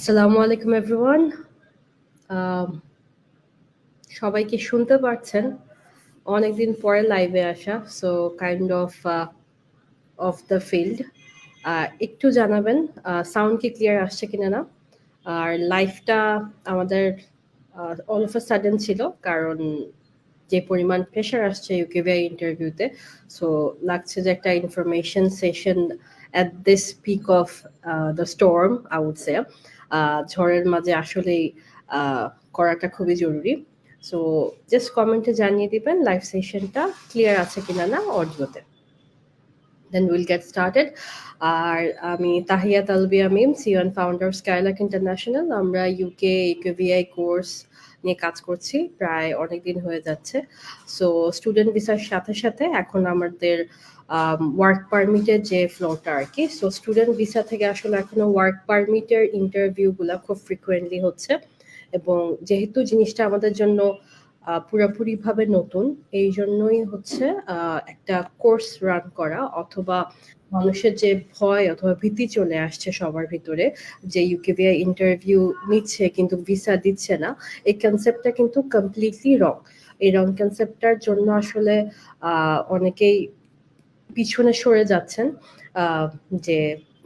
আসসালামু আলাইকুম এভরিওয়ান। আম সবাই কি শুনতে পারছেন? অনেকদিন পরে লাইভে আসা। So kind of the field. একটু জানাবেন সাউন্ড কি ক্লিয়ার আসছে কিনা না? আর লাইভটা আমাদের অল অফ আ সাডেন ছিল। কারণ যে পরিমাণ প্রেশার আসছে ইউকেভিআই ইন্টারভিউতে, সো লাগছে যে একটা information session at this peak of the storm I would say. ঝড়ের মাঝে আসলেই আহ, করাটা খুবই জরুরি। সো জাস্ট কমেন্টে জানিয়ে দিবেন লাইভ সেশনটা ক্লিয়ার আছে কিনা না অডিওতে। Then we'll get started. আর আমি Tahiya Talbiya Mim, CEO and founder Skylark international. আমরা ইউকে ইউকেভিআই কোর্স নিয়ে কাজ করছি প্রায় অনেক দিন হয়ে যাচ্ছে। সো স্টুডেন্ট ভিসার সাথে সাথে এখন আমাদের ওয়ার্ক পারমিটের যে ফ্লোটা আর কি, সো স্টুডেন্ট ভিসা থেকে আসলে এখনো ওয়ার্ক পারমিটের ইন্টারভিউগুলো খুব ফ্রিকুয়েন্টলি হচ্ছে। এবং যেহেতু জিনিসটা আমাদের জন্য পুরোপুরিভাবে নতুন, এই জন্যই হচ্ছে একটা কোর্স রান করা, অথবা মানুষের যে ভয় অথবা ভীতি চলে আসছে সবার ভিতরে যে ইউকেভিআই ইন্টারভিউ নিচ্ছে কিন্তু ভিসা দিচ্ছে না, এই কনসেপ্টটা কিন্তু কমপ্লিটলি রং। এই রং কনসেপ্টটার জন্য আসলে অনেকেই পিছনে সরে যাচ্ছেন, আহ, যে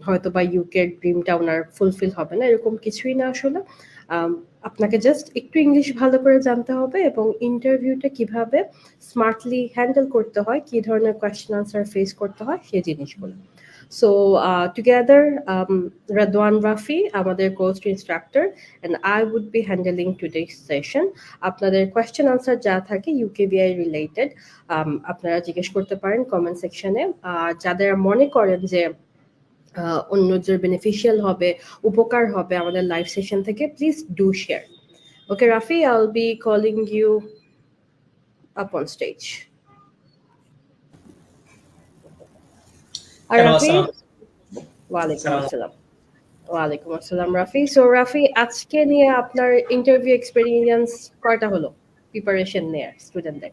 হয়তো বা ইউকের ড্রিমটা ওনার ফুলফিল হবে না, এরকম কিছুই না আসলে। আম, আপনাকে জাস্ট একটু ইংলিশ ভালো করে জানতে হবে এবং ইন্টারভিউটা কিভাবে স্মার্টলি হ্যান্ডেল করতে হয়, কি ধরনের কোয়েশ্চেন আনসার ফেস করতে হয় সেই জিনিসগুলো। সো টুগেদার Radwan Rafi আমাদের course instructor and I would be handling today's session. আপনাদের কোয়েশ্চেন আনসার যা থাকে ইউকেভিআই রিলেটেড আপনারা জিজ্ঞেস করতে পারেন কমেন্ট সেকশনে। আর যাদের মনে করেন যে অন্যদের বেনিফিশিয়াল হবে, উপকার হবে আমাদের লাইভ সেশন থেকে, please do share. Okay Rafi, I will be calling you up on stage. আর হ্যালো, রাফি, আসসালাম। ওয়ালাইকুম আসসালাম। আসসালাম। ওয়ালাইকুম আসসালাম রাফি। সো রাফি, আজকে নিয়ে আপনার ইন্টারভিউ এক্সপেরিয়েন্স কয়টা হলো প্রিপারেশন নিয়ে স্টুডেন্টদের?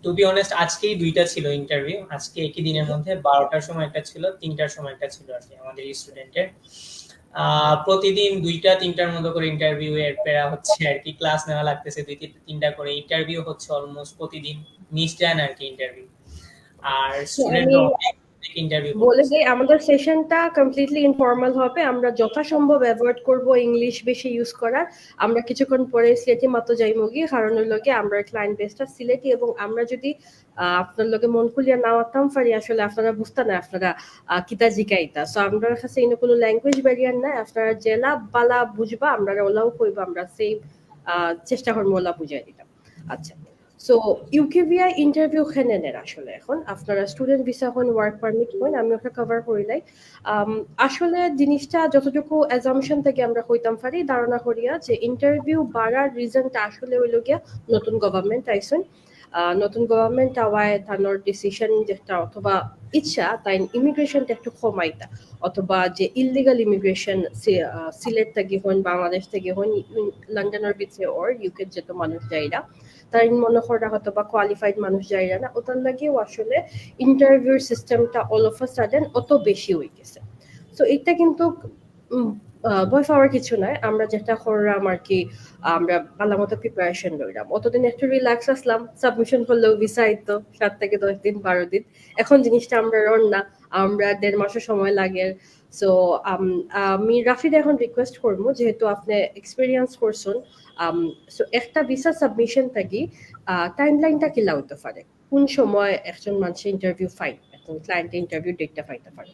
টু বি অনেস্ট, আজকেই দুইটা ছিল ইন্টারভিউ। আজকে একই দিনের মধ্যে 12টার সময় একটা ছিল, 3টার সময় একটা ছিল আর কি আমাদের স্টুডেন্টের। প্রতিদিন 2টা-3টার মতো করে ইন্টারভিউ এর প্যারা হচ্ছে আর কি। ক্লাস নেওয়া লাগতেছে 2-3টা করে, ইন্টারভিউ হচ্ছে অলমোস্ট প্রতিদিন। মিস যায় না আর কি ইন্টারভিউ। আর তো আমি স্টুডেন্টরা অনেক ইন্টারভিউ বলে করতেছে। দিই, আমাদের সেশনটা কমপ্লিটলি ইনফর্মাল হবে। আমরা যথাসম্ভব অ্যাভয়েড করব ইংলিশ বেশি ইউজ করার। আমরা কিছুক্ষণ পরে সিলেটি মাত্র যাইমু গিয়ে, কারণ হইল গিয়ে আমরা ক্লায়েন্ট বেসটা সিলেটি, এবং আমরা যদি আপনার লগে মন খুলিয়া না আনতাম পারি আসলে আপনারা বুঝতে না আপনারা কিতা জিকাইতা। সো আমরা কাছে ইনো কোনো ল্যাঙ্গুয়েজ ব্যারিয়ার নাই, আপনারা জেলা বালা বুঝবা, আমরা ওলাও কইবা, আমরা সেই চেষ্টা করবো ওলা বুঝাই দিতাম। আচ্ছা, সো ইউকেভিআই ইন্টারভিউ খেনেনের আসলে এখন আপনারা স্টুডেন্ট ভিসা হন, ওয়ার্ক পারমিট হন, আমি ওটা কভার করি নাই। আসলে জিনিসটা যতটুকু অ্যাজাম্পশন থেকে আমরা হইতাম পারি ধারণা করিয়া যে ইন্টারভিউ বাড়ার রিজনটা আসলে হইল গিয়া নতুন গভর্নমেন্ট আইসন। নতুন গভর্নমেন্ট আওয়ায় তানোর ডিসিশন যেটা অথবা ইচ্ছা তাই ইমিগ্রেশনটা একটু কমাইতা, অথবা যে ইলিগাল ইমিগ্রেশন সিলেট থেকে হন, বাংলাদেশ থেকে হন, লন্ডনের ভিতরে ওর ইউকে যেত মানুষ যাইরা, তার মনে করা হয়তো বা কোয়ালিফাইড মানুষ যাইরা না, ওটার লাগেও আসলে ইন্টারভিউ সিস্টেমটা অল অফ আ সাডেন অত বেশি হয়ে গেছে। সো এটা কিন্তু ভয় পাওয়ার কিছু নাই। আমরা যেটা করলাম আর কি, আমরা ভালো মতো প্রিপারেশন লইলাম, অতদিন একটু রিল্যাক্স আসলাম, সাবমিশন করলেও ভিসা আইতো 7 থেকে 10 দিন 12 দিন। এখন জিনিসটা আমরা রন না, আমরা 1.5 মাসও সময় লাগে। সো আমি রাফিদ এখন রিকোয়েস্ট করবো, যেহেতু আপনি এক্সপিরিয়েন্স করছেন, সো একটা ভিসা সাবমিশন থাকি টাইমলাইনটা কি লাগাতে পারে, কোন সময় একজন মানুষের ইন্টারভিউ ফাইন, একজন ক্লায়েন্টের ইন্টারভিউ ডেটটা পাইতে পারে?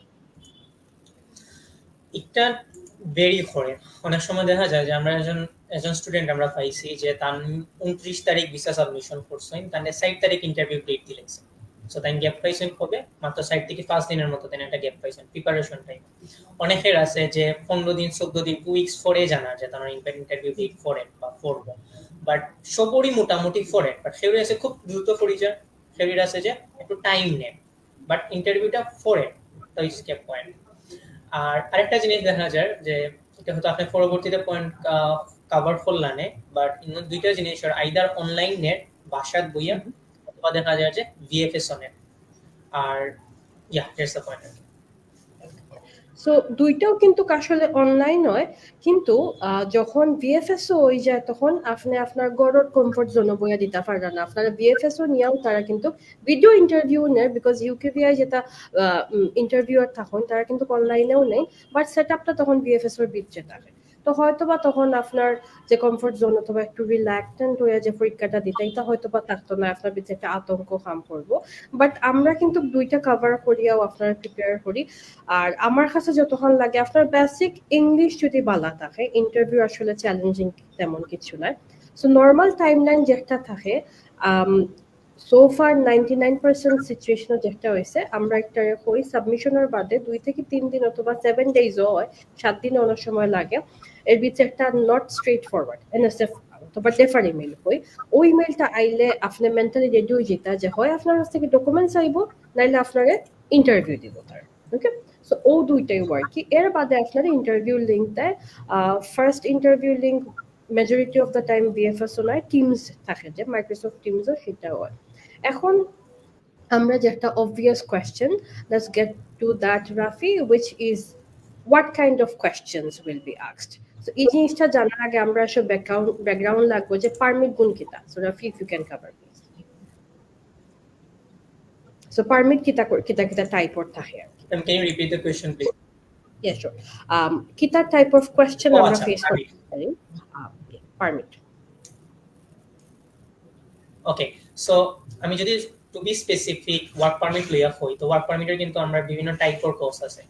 এটা ভেরি করে। অনেক সময় দেখা যায় যে আমরা একজন একজন স্টুডেন্ট আমরা পাইছি যে তার 29 তারিখ ভিসা সাবমিশন করছেন, তার 60 তারিখ ইন্টারভিউ ডেট দিলেছে। সো তাই গ্যাপ পাইছেন কবে? মাত্র 60 থেকে 5 দিনের মতো তাই একটা গ্যাপ পাইছেন প্রিপারেশন টাইম। অনেকের আছে যে 15 দিন 14 দিন 2 উইকস পরে জানা যে তারা ইন্টারভিউ ডেট ফরেন বা করবো, বাট সবরই মোটামুটি ফরেন, বাট সেগুলি আছে খুব দ্রুত পরিচয়, সেগুলি আছে যে একটু টাইম নেয়, বাট ইন্টারভিউটা ফরেন। তো স্কেপ পয়েন্ট। আর আরেকটা জিনিস দেখা যায় যে এটা হয়তো আপনি পরবর্তীতে পয়েন্ট কভার করলেন, বাট দুইটা জিনিস আইদার অনলাইন নেট বাসাত বইয়া, অথবা দেখা যায় যে ভিএফএস নেট। আর yeah that's the point. So দুইটাও কিন্তু আসলে অনলাইন হয়, কিন্তু যখন বিএফএসও হয়ে যায় তখন আপনি আপনার গড়ের কমফোর্ট জোন বইয়া দিতে পারেন না। আপনারা বিএফএসও নিয়েও তারা কিন্তু ভিডিও ইন্টারভিউ নেয়, বিকজ ইউকেবিআই যেটা ইন্টারভিউয়ার থাকুন তারা কিন্তু অনলাইনেও নেই, বাট সেট আপটা তখন বিএফএসওর ভিতরে থাকে। তো হয়তোবা তখন আপনার যে কমফোর্ট জোন অথবা একটু রিল্যাক্সেন্ট হয়ে যে পরীক্ষাটা দিতে, এটা হয়তোবা থাকতো না, আপনার ভিতরে একটা আতঙ্ক কাম করবো। বাট আমরা কিন্তু দুইটা কভার করিয়াও আপনারা প্রিপেয়ার করি। আর আমার কাছে যতক্ষণ লাগে আপনার বেসিক ইংলিশ যদি বালা থাকে, ইন্টারভিউ আসলে চ্যালেঞ্জিং তেমন কিছু নয়। সো নর্মাল টাইমলাইন যেটা থাকে, সো ফার 99% সিচুয়েশন যেটা হয়েছে, আমরা একটা হই সাবমিশনের বাদে 2 থেকে 3 দিন অথবা 7 ডেজও হয়, 7 দিনে অনেক সময় লাগে, এর ভিতরে একটা নট স্ট্রেট ফরওয়ার্ড এনএসএফ অথবা ডেফার ইমেল হই। ওই ইমেলটা আইলে আপনি মেন্টালি রেডি হয়ে যেটা যে হয় আপনার কাছ থেকে ডকুমেন্টস আইব, নাইলে আপনারে ইন্টারভিউ দিব তার। ওকে, সো ও দুইটাই ওয়ার্ক কি। এর বাদে আপনারা ইন্টারভিউ লিঙ্ক দেয়। First interview link majority of the time বিএফএসও নয়, টিমস থাকে, যে মাইক্রোসফট টিমসও সেটাও হয়। এখন আমরা যেটা obvious question, let's get to that, Rafi, which is what kind of questions will be asked. So এই জিনিসটা জানার আগে আমরা আসলে ব্যাকগ্রাউন্ড লাগবো যে পারমিট গুণ কিতা। So Rafi, if you can cover please. So permit kita type or থাকে। Can you repeat the question please? Yes, sure. Kita type of question আমরা face করতে পারি? Permit. Okay, so আমি যদি to be specific work permit লইয়া হই, তো work পারমিটের কিন্তু আমরা বিভিন্ন টাইপের কোর্স আছে,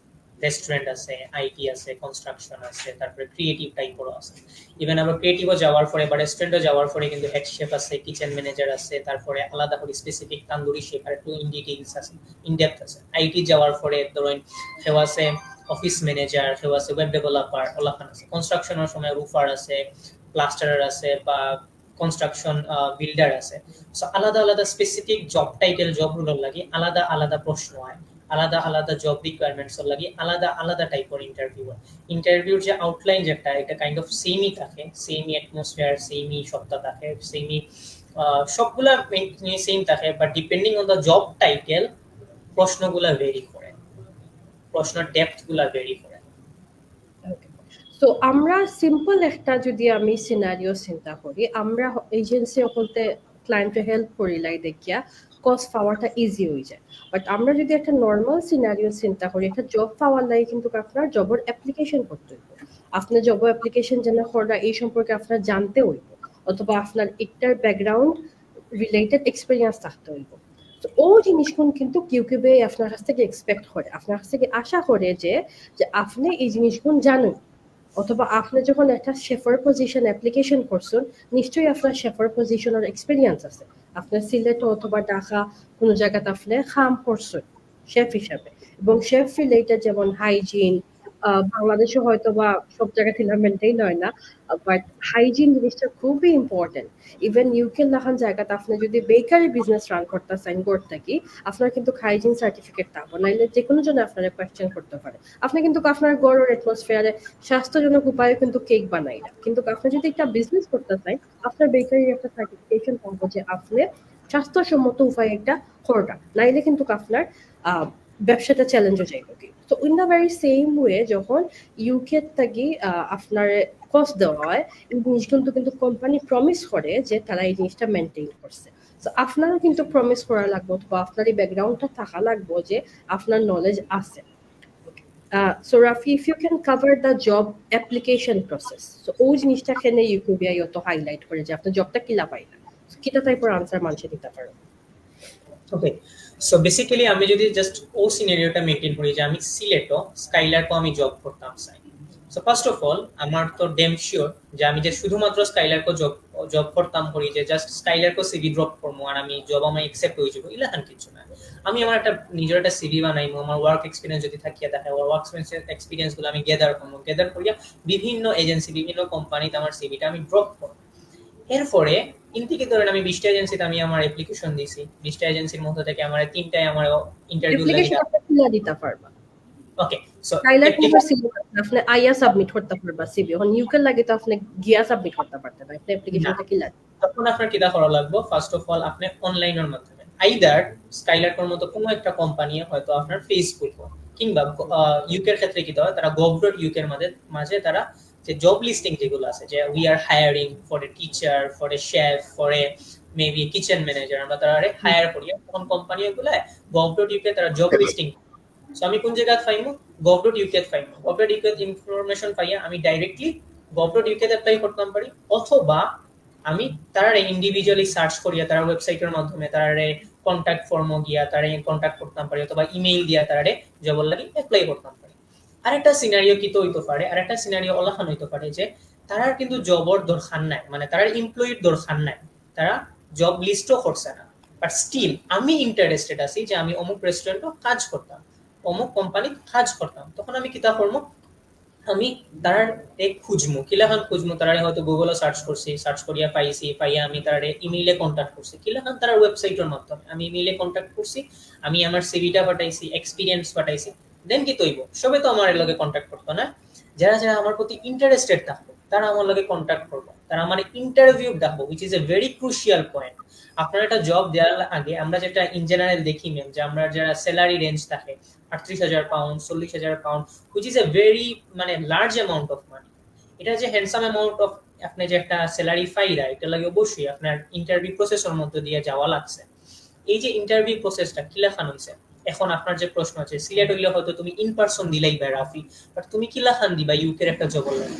রেস্টুরেন্ট আছে, আইটি আছে, কনস্ট্রাকশন আছে, তারপরে ক্রিয়েটিভ টাইপেরও আছে। ইভেন আবার ক্রিয়েটিভও যাওয়ার পরে বা রেস্টুরেন্টও যাওয়ার পরে কিন্তু হেড শেফ আছে, কিচেন ম্যানেজার আছে, তারপরে আলাদা করে স্পেসিফিক তান্দুরি শেফ আর একটু ইন ডিটেইলস আছে, ইন ডেপথ আছে। আইটি যাওয়ার পরে ধরেন কেউ আছে অফিস ম্যানেজার, কেউ আছে ওয়েব ডেভেলপার, ওলাখান আছে। কনস্ট্রাকশনের সময় রুফার আছে, প্লাস্টারার আছে, বা কনস্ট্রাকশন বিল্ডার আছে। সো আলাদা আলাদা স্পেসিফিক জব টাইটেল জবগুলোর লাগি আলাদা আলাদা প্রশ্ন হয়, আলাদা আলাদা জব রিকোয়ারমেন্টস লাগি আলাদা আলাদা টাইপের ইন্টারভিউ হয়। ইন্টারভিউর যে আউটলাইন যেটা, এটা কাইন্ড অফ সেমই থাকে, সেমই অ্যাটমসফিয়ার, সেমই সপ্তাহ থাকে, সেমই সবগুলা সেম থাকে, but depending on the job title প্রশ্নগুলা ভেরি করে, প্রশ্নের ডেপথগুলা ভেরি করে। সো আমরা সিম্পল একটা যদি আমি সিনারিও চিন্তা করি, আমরা এজেন্সি হতে ক্লায়েন্টে হেল্প করিলাই দেখিয়া কস্ট পাওয়াটা ইজি হয়ে যায়। বাট আমরা যদি একটা নর্মাল সিনারিও চিন্তা করি, একটা জব পাওয়ার লাগে কিন্তু আপনার জবের অ্যাপ্লিকেশন করতে হইব, আপনার জব অ্যাপ্লিকেশন যেন করা এই সম্পর্কে আপনার জানতে হইব, অথবা আপনার একটার ব্যাকগ্রাউন্ড রিলেটেড এক্সপিরিয়েন্স থাকতে হইব। তো ও জিনিসগুলো কিন্তু কিউকিউবিআই আপনার কাছ থেকে এক্সপেক্ট করে, আপনার কাছ থেকে আশা করে যে আপনি এই জিনিসগুলো জানেন, অথবা আপনি যখন একটা শেফার পজিশন অ্যাপ্লিকেশন করছেন, নিশ্চয়ই আপনার শেফার পজিশনের এক্সপিরিয়েন্স আছে, আপনার সিলেট অথবা ঢাকা কোনো জায়গাতে আপনি কাম করছেন শেফ হিসাবে, এবং শেফ রিলেটেড যেমন হাইজিন, বাংলাদেশে হয়তো বা সব জায়গাতে মেনটেইন হয় না, বাট হাইজিন জিনিসটা খুবই ইম্পর্টেন্ট। ইভেন ইউকে লাখান জায়গাতে আপনি যদি বেকারি বিজনেস রান করতে চান করতে কি, আপনার কিন্তু হাইজিন সার্টিফিকেট থাকবো, নাইলে যে কোনো জন আপনারা কোয়েশ্চেন করতে পারে। আপনি কিন্তু আপনার গড়ের অ্যাটমসফিয়ারে স্বাস্থ্যজনক উপায়ে কিন্তু কেক বানাই না, কিন্তু আপনি যদি একটা বিজনেস করতে চান, আপনার বেকারির একটা সার্টিফিকেশন থাকবো যে আপনি স্বাস্থ্যসম্মত উপায়ে একটা করটা, নাইলে কিন্তু আপনার ব্যবসাটা চ্যালেঞ্জ হয়ে যাইব। তো in the very same way, যখন ইউকে থেকে আপনার কস্ট দেওয়া হয়, এই জিনিসগুলো কিন্তু কোম্পানি প্রমিস করে যে তারা এই জিনিসটা মেনটেন করছে। তো আপনারও কিন্তু প্রমিস করা লাগবে, অথবা আপনার এই ব্যাকগ্রাউন্ডটা থাকা লাগবে যে আপনার নলেজ আছে। So Rafi, if you can cover the job application process, so ওই জিনিসটা এখানে ইউকেবিআই অত হাইলাইট করে যে আপনার জবটা কিলা পাইলা, কিটা টাইপের আনসার মানুষে দিতে পারো। ওকে, সো বেসিক্যালি আমি যদি জাস্ট ও সিনারিওটা মেইনটেইন করি যে আমি সিলেটও স্কাইলারকো আমি জব করতাম চাই। সো ফার্স্ট অফ অল আমার তো ডেম শিওর যে আমি যে শুধুমাত্র স্কাইলারকো জব করতাম করি, যে জাস্ট স্কাইলারকো সিভি ড্রপ করবো আর আমি জব আমি অ্যাকসেপ্ট হয়ে যাবো, ইলাখান কিছু না। আমি আমার একটা নিজের একটা সিভি বানাইবো, আমার ওয়ার্ক এক্সপিরিয়েন্স যদি থাকিয়া থাকে, ওয়ার্ক এক্সপিরিয়েন্স গুলো আমি গ্যাদার করিয়া বিভিন্ন এজেন্সি, বিভিন্ন কোম্পানিতে আমার সিভিটা আমি ড্রপ করবো। এরপরে ইনটিকে ধরেন আমি 20টা এজেন্সিতে আমি আমার অ্যাপ্লিকেশন দিছি, 20টা এজেন্সির মধ্যে থেকে আমার 3টায় আমার ইন্টারভিউ লাগি দিতে পারবা। ওকে, সো স্কাইলার কিন্তু সিভি আপনি আইয়া সাবমিট করতে পারবা, সিভি এখন ইউকে লাগে তো আপনি গিয়া সাবমিট করতে পারতে না, আপনি অ্যাপ্লিকেশনটা কি লাগে তখন আপনার কিটা করা লাগবে। ফার্স্ট অফ অল আপনি অনলাইনের মাধ্যমে আইদার স্কাইলারকোর মতো কোনো একটা কোম্পানি, হয়তো আপনার ফেসবুক কিংবা ইউকের ক্ষেত্রে কি হয়, তারা gov.uk এর মাঝে তারা যে জব লিস্টিং যেগুলো আছে, যে we are hiring for a teacher, for a chef, for a maybe kitchen manager, আমরা তারা হায়ার করি, তখন কোম্পানি গুলো gov.uk তারা জব লিস্টিং। সো আমি কোন জায়গায় পাইমু? gov.uk পাইমু। gov.uk ইনফরমেশন পাইয়া আমি ডাইরেক্টলি gov.uk তে অ্যাপ্লাই করতে পারি, অথবা আমি তারা ইন্ডিভিজুয়ালি সার্চ করিয়া তারা ওয়েবসাইটের মাধ্যমে তারা কন্টাক্ট ফর্ম গিয়া তারা কন্টাক্ট করতে পারি, অথবা ইমেইল দিয়া তারা জব লাগি অ্যাপ্লাই করতে পারি। আরেকটা সিনারিও কি তো হইতে পারে, আরেকটা সিনারিও অলাখান হইতে পারে যে তারা কিন্তু জবর দরকার নাই, মানে তারা এমপ্লয়ির দরকার নাই, তারা জব লিস্টও করছে না, বাট স্টিল আমি ইন্টারেস্টেড আছি যে আমি অমুক রেস্টুরেন্টও কাজ করতাম, অমুক কোম্পানি কাজ করতাম, তখন আমি কিতা করবো? আমি তার খুঁজমু, কিলাখান খুঁজমু, তারা হয়তো গুগলে সার্চ করছি, সার্চ করিয়া পাইয়া আমি তার ইমেইলে কন্ট্যাক্ট করছি, কিলাখান তার ওয়েবসাইটের মাধ্যমে আমি ইমেইলে কন্ট্যাক্ট করছি, আমি আমার সিভিটা পাঠাইছি, এক্সপিরিয়েন্স পাঠাইছি, দেন কি তৈব সবে তো আমার লগে কন্ট্যাক্ট করতো না। যারা যারা আমার প্রতি ইন্টারেস্টেড থাকবো তারা আমার লগে কন্ট্যাক্ট করবো, তারা আমার ইন্টারভিউ ডাকবো, which is a very crucial point. আপনার একটা জব দেওয়ার আগে আমরা যেটা ইন জেনারেল দেখি ম্যাম, যে আমরা যারা স্যালারি রেঞ্জ থাকে 38,000 pound, 40,000 pound, which is a very মানে লার্জ অ্যামাউন্ট অফ মানি। এটা যে হ্যান্ডসাম অ্যামাউন্ট অফ আপনি যে একটা স্যালারি পাইরা, এটা লাগে অবশ্যই আপনার ইন্টারভিউ প্রসেসের মধ্যে দিয়ে যাওয়া লাগছে। এই যে ইন্টারভিউ প্রসেসটা কিলাখান হয়েছে, এখন আপনার যে প্রশ্ন আছে, সিলেট হইলে হয়তো তুমি ইন পারসন দিলাই বা রাফি, বাট তুমি কিলাখান দিবা ইউকের একটা জব লাগে?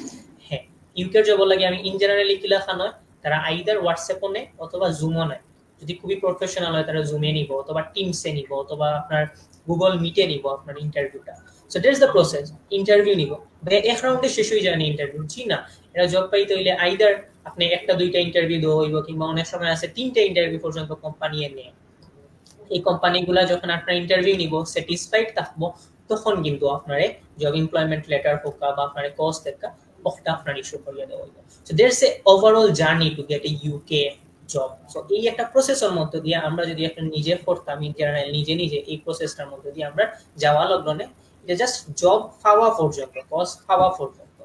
হ্যাঁ, ইউকের জব লাগে আমি ইন জেনারেলি কিলাখান হয়, তারা আইদার হোয়াটসঅ্যাপও নেয় অথবা জুমও নেয়, যদি খুবই প্রফেশনাল হয় তারা জুমে নিব, অথবা টিমসে নিব, অথবা আপনার গুগল মিটে নিব আপনার ইন্টারভিউটা। So that's the process, interview নিব, এক রাউন্ডে শেষ হয়ে যায় না ইন্টারভিউ, জি না, এরা জব পাইতে হইলে আইদার আপনি একটা দুইটা ইন্টারভিউ দেওয়া হইব, কিংবা অনেক সময় আছে 3টে ইন্টারভিউ পর্যন্ত কোম্পানি নেয়। এই কোম্পানিগুলা যখন আপনার ইন্টারভিউ নিব, স্যাটিসফাইড থাকবো, তখন কিন্তু আপনার জব এমপ্লয়মেন্ট লেটার হোক বা আপনার কোর্স দেখা ওটা আপনার ইস্যু করিয়ে দেওয়া হইব। So there's A overall journey to get A UK job. So এই একটা প্রসেসের মধ্যে দিয়ে আমরা যদি একটা নিজে করতাম, জেনারেল নিজে নিজে এই প্রসেসটার মধ্যে দিয়ে আমরা যাওয়া লগ্নে, এটা জাস্ট জব পাওয়া পর্যন্ত, কোর্স পাওয়া পর্যন্ত।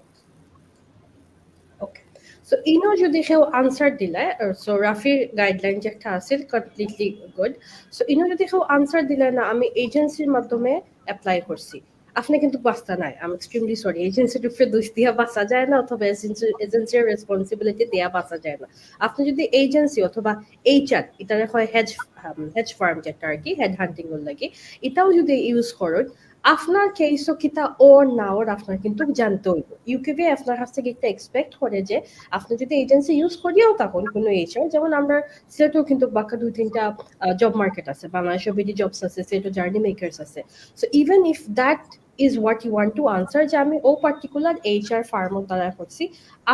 ওকে, সো ইনো যদি কেউ আনসার দিলে, সো রাফির গাইডলাইন যেটা আছে কমপ্লিটলি গুড। সো ইনো যদি কেউ আনসার দিলে না আমি এজেন্সির মাধ্যমে অ্যাপ্লাই করছি, আপনি কিন্তু বাঁচতে নাই, আমি এক্সট্রিমলি সরি, এজেন্সির উপরে দোষ দিয়া বাঁচা যায় না, অথবা এজেন্সির রেসপন্সিবিলিটি দেয়া বাঁচা যায় না। আপনি যদি এজেন্সি অথবা এইচআর, এটা হয় হেজ ফার্ম যেটা আর কি হেড হান্টিং এর লাগে, এটাও যদি ইউজ করেন, আপনার কেসও কিতা ওর না ওর আপনার কিন্তু জানতে হইব। ইউকেবি আপনার কাছ থেকে একটা এক্সপেক্ট করে যে আপনি যদি এজেন্সি ইউজ করিও তখন কোনো এইচআর, যেমন আমরা সেটাও কিন্তু বাকি 2-3টা জব মার্কেট আছে, বাংলাদেশে বিডি জবস আছে, সেটা জার্নি মেকার্স আছে। So even if that is what you want to answer, যে আমি ও পার্টিকুলার এইচআর ফার্মও তারা করছি,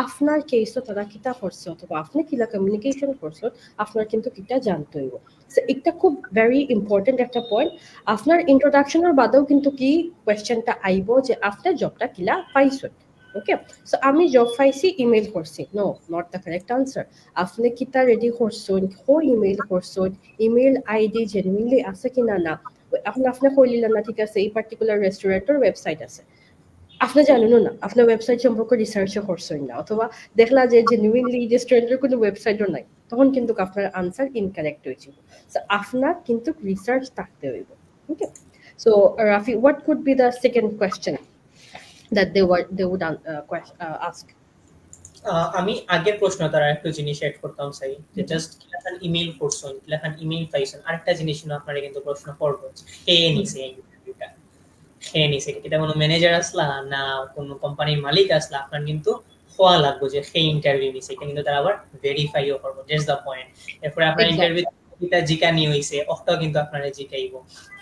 আপনার কেসও তারা কিতা করছে অথবা আপনি কিলা কমিউনিকেশন করছো, আপনার কিন্তু কিটা জানতে হইব। সো এটা খুব ভেরি ইম্পর্টেন্ট একটা পয়েন্ট। আপনার ইন্ট্রোডাকশনের বাদেও কিন্তু কি কোয়েশ্চেনটা আইব যে আপনার জবটা কিলা পাইছেন। ওকে, সো আমি জব পাইছি ইমেল করছি, no, not the correct answer. আপনি কিতা রেডি করছেন, কো ইমেল করছেন, ইমেল আইডি জেনুইনলি আছে কিনা না। এখন আপনি কইলিলেন না, ঠিক আছে এই পার্টিকুলার রেস্টুরেন্টের ওয়েবসাইট আছে, আপনি জানেনও না, আপনার ওয়েবসাইট সম্পর্কে রিসার্চও করছেন না, অথবা দেখলা যে জেনুইনলি রেস্টুরেন্টের কোনো ওয়েবসাইটও নাই, তখন কিন্তু আপনার আনসার ইনকারেক্ট হয়েছিল। সো আপনার কিন্তু রিসার্চ থাকতে হইব। Okay, so Rafi, what could be the second question that they would ask? আমি আগের প্রশ্ন তারা একটু জিনিস এড করতাম চাই, যে জাস্ট কিলাখান ইমেইল করছেন, কিলাখান ইমেইল পাইছেন, আরেকটা জিনিস আপনারা কিন্তু প্রশ্ন করবো, খেয়ে নিছে ইন্টারভিউটা, খেয়ে নিছে, এটা কোনো ম্যানেজার আসলা না কোনো কোম্পানির মালিক আসলা, আপনার কিন্তু হওয়া লাগবে যে সেই ইন্টারভিউ নিছে, এটা কিন্তু তারা আবার ভেরিফাইও করবো, দ্যাটস দ্য পয়েন্ট। এরপরে আপনার ইন্টারভিউ এটা জিকানি হইছে, ওটাও কিন্তু আপনারা জিকাইব,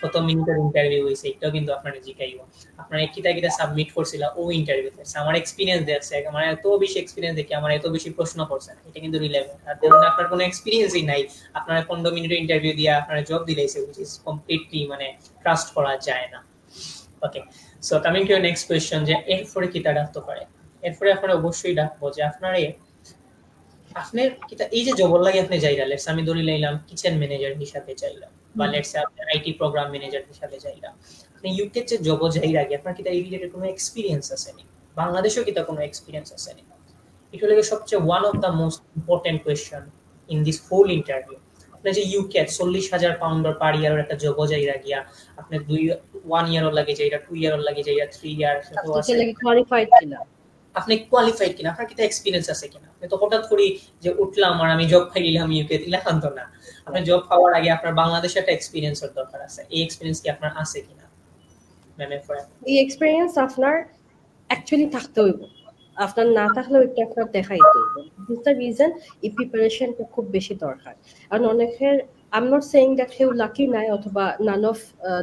কত মিনিটের ইন্টারভিউ হইছে এটাও কিন্তু আপনারা জিকাইব, আপনারা কিটা কিটা সাবমিট করছিল ও ইন্টারভিউতে, আমার এক্সপেরিয়েন্স দেখছে, আমার এত বেশি এক্সপেরিয়েন্স দেখে আমার এত বেশি প্রশ্ন করছে, এটা কিন্তু রিলেভেন্ট। আর দেখুন আপনার কোনো এক্সপেরিয়েন্সই নাই, আপনারা 15 মিনিটের ইন্টারভিউ দিয়ে আপনারা জব দিলাইছে, হুইচ ইজ কমপ্লিটলি মানে ট্রাস্ট করা যায় না। Okay, so coming to next question, যে এরপরে কিটা ডাকতে পারে, এরপরে আপনারা অবশ্যই ডাকবো যে আপনারা আপনার কিটা এই যে জব লাগে আপনি যাইরা, লেটস আমি ধরে লইলাম কিচেন ম্যানেজার হিসাবে চাইলাম, বা লেটস আপনি আইটি প্রোগ্রাম ম্যানেজার হিসাবে চাইলাম, আপনি ইউকে যে জব যাইরা আগে আপনার কিটা এই রিলেটেড কোনো এক্সপেরিয়েন্স আছে নি, বাংলাদেশেও কিটা কোনো এক্সপেরিয়েন্স আছে নি, এটা লাগে সবচেয়ে one of the most important question in this whole interview. আপনি আপনি যে ইউকে 40,000 পাউন্ডর পার ইয়ারের একটা জব যাইরা গিয়া আপনি 1 ইয়ারও লাগে যাইরা 2 ইয়ারও লাগে যাইরা 3 ইয়ার সেটাও আপনি কি আছে। লাগি কোয়ালিফাইড কিনা? আপনি কোয়ালিফাইড কিনা, আপনার কিটা এক্সপেরিয়েন্স আছে কিনা। আপনি তো হঠাৎ করে যে উঠলাম আর আমি জব পাই নিলাম ইউকে দিলাম তো না। আপনি জব পাওয়ার আগে আপনার বাংলাদেশে একটা এক্সপেরিয়েন্সের দরকার আছে। এই এক্সপেরিয়েন্স কি আপনার আছে কিনা ম্যামের ফর? এই এক্সপেরিয়েন্স আপনার অ্যাকচুয়ালি থাকতে হইব, আপনার না থাকলেও একটু আপনার দেখাইতে হইব। দিস দ্য রিজন এই প্রিপারেশনটা খুব বেশি দরকার। কারণ অনেকের I am not saying that কেউ লাকি নাই অথবা নান অফ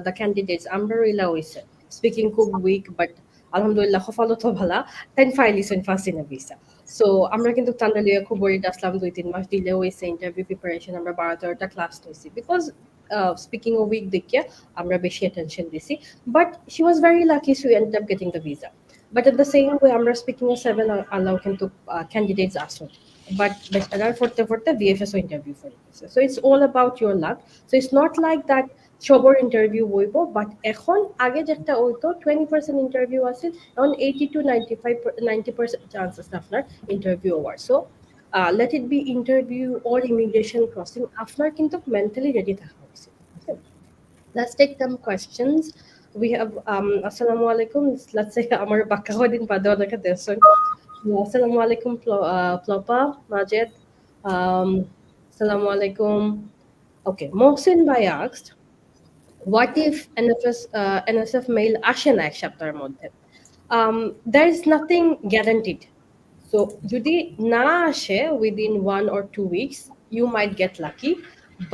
দ্য ক্যান্ডিডেটস আমরা ইলা হইছে স্পিকিং খুব উইক, বাট আলহামদুলিল্লাহ সফলত ভালা তাই ফাইলিছেন ফার্স্ট ইন ভিসা। সো আমরা কিন্তু তান্ডালিয়া খুব ওয়ারিড আসলাম, 2-3 মাস ডিলে হয়েছে ইন্টারভিউ প্রিপারেশন, আমরা 12-13টা ক্লাস হয়েছি বিকজ স্পিকিং ও উইক দেখিয়া আমরা বেশি অ্যাটেনশন দিছি। But she was very lucky she end up getting the visa. But at the same way, আমরা speaking of 7 allow কিন্তু candidates আসো, but better for VFS interview for it. So it's all about your luck. So it's not like that সবার interview হইব, but এখন আগে যেটা হইতো 20% interview আছে, এখন 80 to 90% চান্সেস আপনার ইন্টারভিউ হওয়ার। So let it be interview or immigration crossing, আপনার কিন্তু মেন্টালি রেডি থাকা উচিত। Let's take some questions. We have assalamu alaikum. Let's say amar bakahodin padona ka deson. Assalamu alaikum Plopa Majed. Assalamu alaikum. Okay, Mohsin Bhai asked, what if NSF mail আসে না এক সপ্তাহের মধ্যে? There is nothing guaranteed. So যদি না আসে within 1 or 2 weeks, you might get lucky,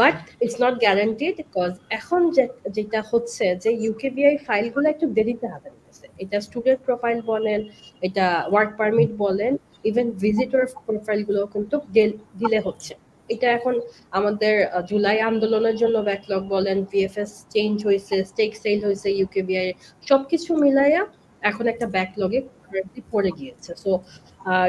but it's not guaranteed because এখন যেটা হচ্ছে যে ইউকেবিআই ফাইলগুলো একটু দেরিতে হাতে নিতেছে। এটা স্টুডেন্ট প্রোফাইল বলেন, এটা ওয়ার্ক পারমিট বলেন, ইভেন ভিজিটর প্রোফাইলগুলো কিন্তু ডিলে হচ্ছে। এটা এখন আমাদের জুলাই আন্দোলনের জন্য ব্যাকলগ বলেন, ভিএফএস চেঞ্জ হয়েছে, স্টেক সেল হয়েছে, ইউকেবিআই সবকিছু মিলাইয়া এখন একটা ব্যাকলগে পড়ে গিয়েছে। So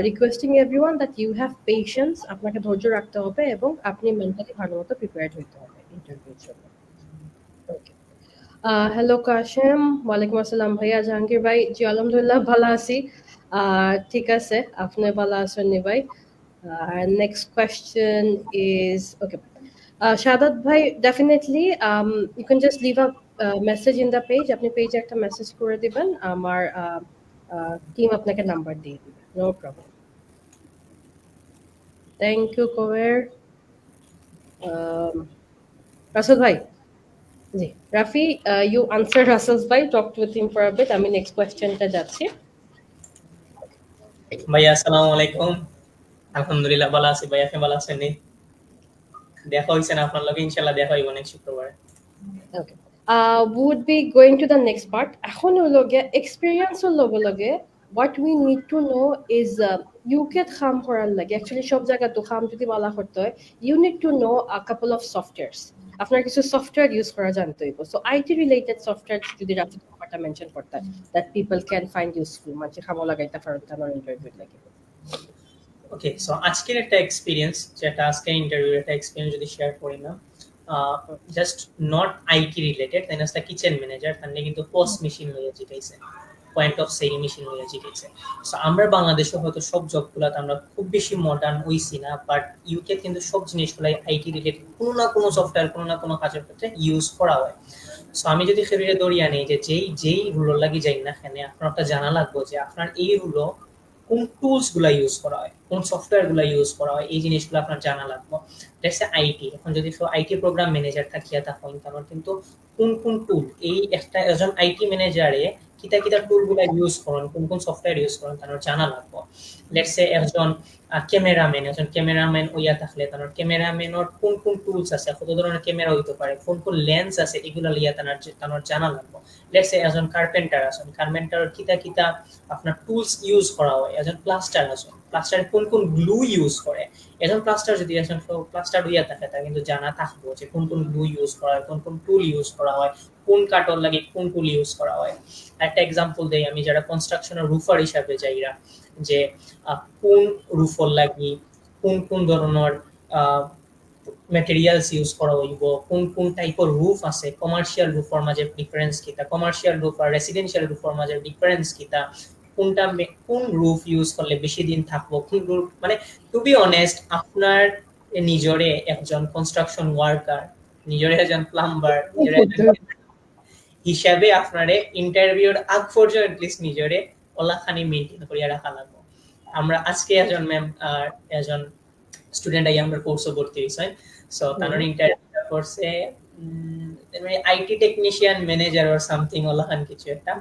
requesting everyone that you have patience, আপনাকে ধৈর্য রাখতে হবে এবং আপনি মেন্টালি ভালো মতো প্রিপেয়ার্ড হইতে হবে ইন্টারভিউর জন্য। ওকে, হ্যালো কাশেম, ওয়ালাইকুম আসসালাম ভাইয়া। জাহাঙ্গীর ভাই, জি আলহামদুলিল্লাহ ভালো আছি। ঠিক আছে, আপনি ভালো আছেন নি ভাই? Next question is okay. Shadat bhai, definitely you can just leave a message in the page. আপনি পেজে একটা মেসেজ করে দিবেন, আমার টিম আপনাকে নাম্বার দিয়ে দিবে। No problem. থ্যাংক ইউ কোয়ের। রাসেল ভাই, জি রাফি, you answer Russell's ভাই, talked with him for a bit. আমি নেক্সট কোয়েশ্চেনটা যাচ্ছি। ভাইয়া আসসালামু আলাইকুম। আলহামদুলিল্লাহ ভালো আছি ভাই, আপনি ভালো আছেন? দেখা হইছে না আপনার লগে? ইনশাআল্লাহ দেখা হইব নেক্সট শুক্রবারে। ওকে, would be going to the next part. এখন হলো গিয়ে এক্সপেরিয়েন্স এর লগে what we need to know is UK খাম করার লাগে অ্যাকচুয়ালি সব জায়গা তো খাম যদি বলা করতে হয়, you need to know a couple of softwares. আপনার কিছু সফটওয়্যার ইউজ করা জানতে হইব। সো আইটি রিলেটেড সফটওয়্যার যদি রাফি কথাটা মেনশন করতে হয়, that people can find useful, মানে খামো লাগাইতে পারেন তার ইন্টারভিউ লাগে। ওকে, সো আজকের একটা এক্সপেরিয়েন্স, যেটা আজকের ইন্টারভিউ একটা এক্সপেরিয়েন্স যদি শেয়ার করি না, জাস্ট নট আইটি রিলেটেড, দেন আসলে কিচেন ম্যানেজার তাহলে কিন্তু পোস্ট মেশিন হয়ে জিটাইছে, পয়েন্ট অফ সেল মেশিন হয়ে জিটাইছে। সো আমরা বাংলাদেশে হয়তো সব জবগুলোতে আমরা খুব বেশি মডার্ন হইছি না, বাট ইউকে কিন্তু সব জিনিসগুলাই আইটি রিলেটেড, কোনো না কোনো সফটওয়্যার কোনো না কোনো কাজের ক্ষেত্রে ইউজ করা হয়। সো আমি যদি সেটা দরিয়া নেই যে যেই রুলো লাগি যাই না এখানে, আপনার একটা জানা লাগবে যে আপনার এই রুলো কোন টুলস গুলা ইউজ করা হয়, কোন সফটওয়্যার গুলা ইউজ করা হয়, এই জিনিসগুলো আপনার জানা লাগবে। That's IT. এখন যদি আইটি প্রোগ্রাম ম্যানেজার থাকিয়া থাকেন, তাহলে কিন্তু কোন টুল, এই একটা একজন আইটি ম্যানেজারে কিতা টুল গুলা ইউজ করেন, কোন সফটওয়্যার ইউজ করেন তার জানা লাগবে। লেটস সে একজন ক্যামেরাম্যান ওইয়া থাকলে তার ক্যামেরাম্যানের কোন টুলস আছে, কত ধরনের ক্যামেরা হইতে পারে, কোন লেন্স আছে, এগুলা লিয়া তার জানা লাগবে। লেটস সে একজন কার্পেন্টার আছেন, কার্পেন্টার কিতা আপনার টুলস ইউজ করা হয়। একজন প্লাস্টার আছেন, প্লাস্টারে কোন গ্লু ইউজ করে, একজন প্লাস্টার যদি একজন প্লাস্টার হইয়া থাকে তা কিন্তু জানা থাকবো যে কোন গ্লু ইউজ করা হয়, কোন টুল ইউজ করা হয়, কোন কাটর লাগে কোন টুল ইউজ করা হয়। একটা এক্সাম্পল দেই আমি, যারা কনস্ট্রাকশনের রুফার হিসাবে যাইরা, যে কোন রুফর লাগি কোন ধরনের ম্যাটেরিয়ালস ইউজ করা হইব, কোন টাইপের রুফ আছে, কমার্শিয়াল রুফের মাঝে ডিফারেন্স কিতা, কমার্শিয়াল রুফ আর রেসিডেন্সিয়াল রুফের মাঝে ডিফারেন্স কিতা, কোন রুফ ইউজ করলে বেশি দিন থাকবো, কোন রুফ, মানে টু বি অনেস্ট আপনার নিজরে একজন কনস্ট্রাকশন ওয়ার্কার, নিজরে একজন প্লাম্বার, নিজরে একজন হিসাবে আপনারে ইন্টারভিউর আগ পর্যন্ত এটলিস্ট নিজরে ওলাখানি মেনটেন করিয়া রাখা লাগবে। আমরা আজকে একজন ম্যাম আর একজন স্টুডেন্ট আই আমরা কোর্সে ভর্তি হইছেন, সো তানোর ইন্টারভিউ করছে IT technician manager or something ওলাখান কিছু একটা,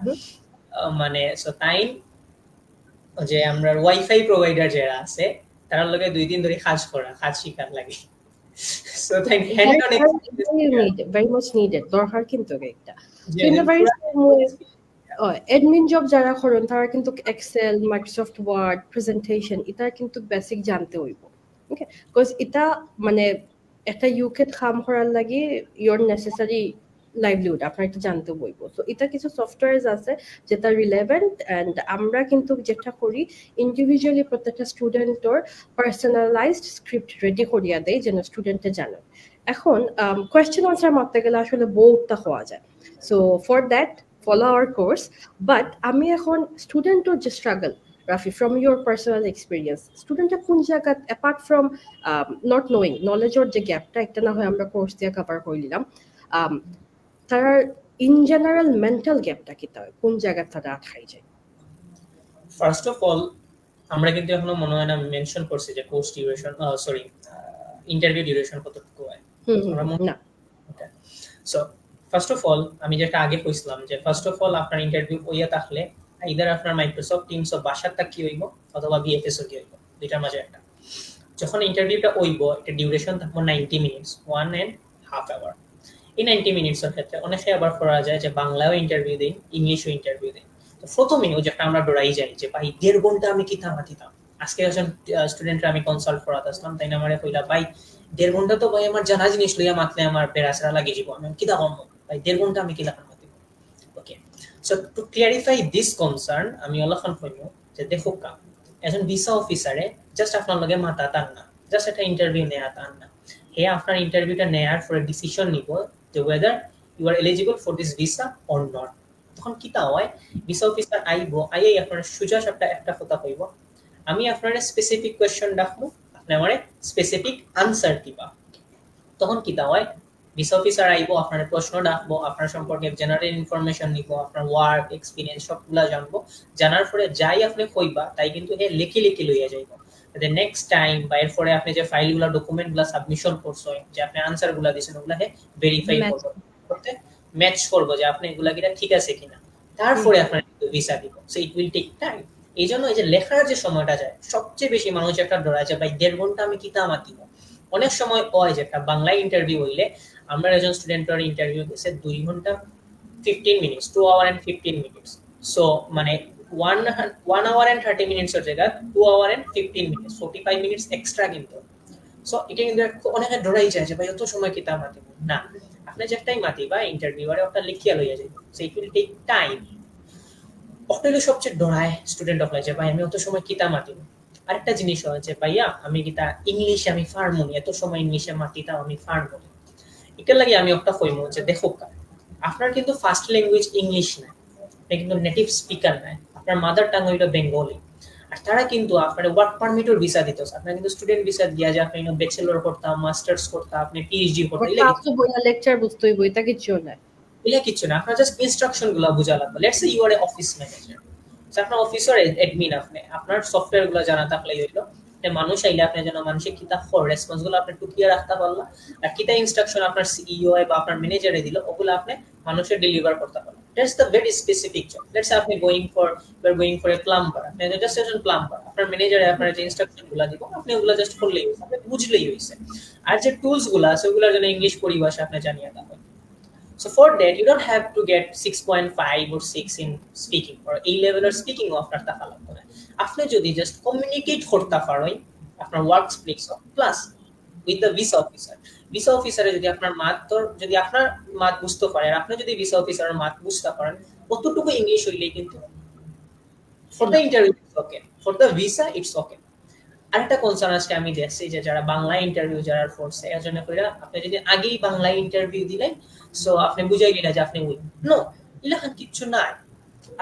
মানে সো তাই যে আমরা ওয়াইফাই প্রোভাইডার যারা আছে তার লগে 2 দিন ধরে কাজ শিকার লাগে। সো তাই hand on very much needed দরকার কিন্তু একটা in the very same way admin job যারা করেন তারা কিন্তু এক্সেল, মাইক্রোসফট ওয়ার্ড, প্রেজেন্টেশন এটা কিন্তু বেসিক জানতে হইব। ওকে, বিকজ এটা মানে একটা ইউকে কাম করার লাগে ইওর নেসেসারি লাইভলিহুড আপনার এটা জানতে হইব। সো এটা কিছু সফটওয়্যারস আছে যেটা রিলেভেন্ট, অ্যান্ড আমরা কিন্তু যেটা করি ইন্ডিভিজুয়ালি প্রত্যেকটা স্টুডেন্টর পার্সোনালাইজড স্ক্রিপ্ট রেডি করিয়া দেয় যেন স্টুডেন্টে জানে। এখন কোয়েশ্চেন আনসার মারতে গেলে আসলে বহুতটা হওয়া যায়। So for that follow our course, but আমি এখন স্টুডেন্টর যে struggle Rafi from your personal experience স্টুডেন্টটা কোন জায়গা apart from not knowing knowledge-ওর যে গ্যাপটা একটা না হয় আমরা কোর্স দিয়ে কভার করে নিলাম, তার ইন জেনারেল মেন্টাল গ্যাপটা কি তার কোন জায়গা তারা আটকাই যায়? ফার্স্ট অফ অল আমরা কিন্তু এখনো মনে হয় না মেনশন করছি যে course duration sorry interview duration কতটুকু হয়। না, সো ফার্স্ট অফ অল আমি যেটা আগে কইছিলাম যে ফার্স্ট অফ অল আপনার ইন্টারভিউ হইয়া থাকলে আইদার আপনার মাইক্রোসফট টিমস অফ বাসারটা কি হইব অথবা বিএফএস ও কি হইব, দুইটার মাঝে একটা। যখন ইন্টারভিউটা হইব এটা ডিউরেশন থাকবো 90 মিনিটস, 1.5 আওয়ার। এই 90 মিনিটসের ক্ষেত্রে অনেকে আবার করা যায় যে বাংলাও ইন্টারভিউ দেই, ইংলিশও ইন্টারভিউ দেই। তো প্রথমে ওই যেটা আমরা ডরাই যাই যে ভাই 1.5 ঘন্টা আমি কি থামাতিতাম। আজকে একজন স্টুডেন্টরা আমি কনসাল্ট করাতে আসলাম, তাই না আমারে কইলা ভাই 1.5 ঘন্টা তো ভাই আমার জানা জিনিস লইয়া মাতলে আমার পেরাসরা লাগে যাব, আমি কি দাম ভাই 1.5 ঘন্টা আমি কি লাগাম মাতিব। Okay, so to clarify this concern আমি অলখান কইমু যে দেখো কা একজন ভিসা অফিসারে জাস্ট আপনার লগে মাথা টান না, জাস্ট একটা ইন্টারভিউ নেয়া টান না, হে আপনার ইন্টারভিউটা নেয়ার পরে ডিসিশন নিব যে whether you are eligible for this visa or not। তখন কিতা হয় ভিসা অফিসার আইব আইয়াই আপনার সুজা একটা কথা কইব, আমি আপনার স্পেসিফিক কোয়েশ্চন রাখবো, আপনি আমারে স্পেসিফিক আনসার দিবা। তখন কিতা হয় ভিসা অফিসার আইব আপনার প্রশ্ন রাখবো, আপনার সম্পর্কে জেনারেল ইনফরমেশন নিব, আপনার ওয়ার্ক এক্সপিরিয়েন্স সবগুলা জানবো, জানার পরে যাই আপনি কইবা তাই কিন্তু হে লিখি লইয়া যাইব। the next time বা এরপরে আপনি যে ফাইলগুলো ডকুমেন্টগুলো সাবমিশন করছেন যে আপনি আনসারগুলো দিবেন ওগুলা হে ভেরিফাই করতে ম্যাচ করব যে আপনি এগুলা কিনা ঠিক আছে কিনা, তারপরে আপনার ভিসা দিব। So it will take time. এইজন্য এই যে লেখার যে সময়টা যায় সবচেয়ে বেশি মানুষ একটা ডরায় যে ভাই 1.5 ঘন্টা আমি কিতা মাতিব। অনেক সময় হয় যে একটা বাংলা ইন্টারভিউ হইলে আমরা একজন স্টুডেন্টের ইন্টারভিউ গেছে 2 ঘন্টা 15 minutes, 2 hour and 15 minutes. So মানে 1 hour and 30 minutes এর জায়গায় 2 hour and 15 minutes, 45 minutes extra কিন্তু। সো এটা কিন্তু অনেকে ডরাই যায় যে ভাই অত সময় কিতা মাতিব না, আপনি যে একটাই মাতিবা ইন্টারভিউয়ারে ওটা লিখিয়া লইয়া যাইব। So it will take time. অটোলি সবচেয়ে ডরায় স্টুডেন্ট অফ যে ভাই আমি অত সময় কিতা মাতিব। আরেকটা জিনিস হয় যে ভাইয়া আমি কিতা ইংলিশ আমি ফার্মনি, এত সময় ইংলিশে মাতিতাম আমি ফার্মনি। এটার লাগে আমি একটা কইমু যে দেখো আপনার কিন্তু ফার্স্ট ল্যাঙ্গুয়েজ ইংলিশ না, আপনি কিন্তু নেটিভ স্পিকার নাই, আপনার মাদার টাং হইলো বেঙ্গলি, আর তারা কিন্তু আপনার ওয়ার্ক পারমিটের ভিসা দিতেছে। আপনার কিন্তু স্টুডেন্ট ভিসা দিয়া যে আপনি ব্যাচেলর করতাম, মাস্টার্স করতাম, আপনি পিএইচডি করতাম, লেকচার বুঝতে হইব এটা কিছু না, এটা কিছু না, আপনার জাস্ট ইনস্ট্রাকশন গুলো বুঝা লাগবে। Let's say you are a office manager, আপনার অফিসার অ্যাডমিন, আপনার সফটওয়্যার গুলো জানা থাকলেই হইলো। মানুষ আইলে আপনি যেন মানুষের কিতা রেসপন্স গুলো আপনি টুকিয়ে রাখতে পারলা, আর কিতা ইনস্ট্রাকশন আপনার সিইও বা আপনার ম্যানেজারে দিল ওগুলো আপনি মানুষের ডেলিভার করতে পারবেন। That's the very specific job. Let's say আপনি going for a plumber, আপনি জাস্ট একজন প্লাম্বার, আপনার ম্যানেজারে আপনার যে ইনস্ট্রাকশন গুলো দিব আপনি ওগুলো জাস্ট করলেই হইছে, আপনি বুঝলেই হইছে। আর যে টুলস গুলো আছে ওগুলোর জন্য ইংলিশ পরিভাষা আপনি জানিয়ে দেবেন। So for that you don't have to get 6.5 or 6 in speaking or A level or speaking আপনার টাকা লাগবে না। আপনি যদি জাস্ট কমিউনিকেট করতে পারেন আপনার work speaks plus with the visa officer, visa অফিসারে যদি আপনার যদি আপনার মাত বুঝতে পারেন, আপনি যদি ভিসা অফিসারের মাত বুঝতে পারেন কতটুকু ইংলিশ হইলেই কিন্তু for the interview it's okay, for the visa it's okay. আরেকটা কনসার্ন আজকে আমি দেখছি যে যারা বাংলা ইন্টারভিউ যারা ফোর্সে এর জন্য কইরা আপনি যদি আগেই বাংলা ইন্টারভিউ দিলেন সো আপনি বুঝাই গেলেন যে আপনি উইন। নো, ইলাখান কিচ্ছু নাই।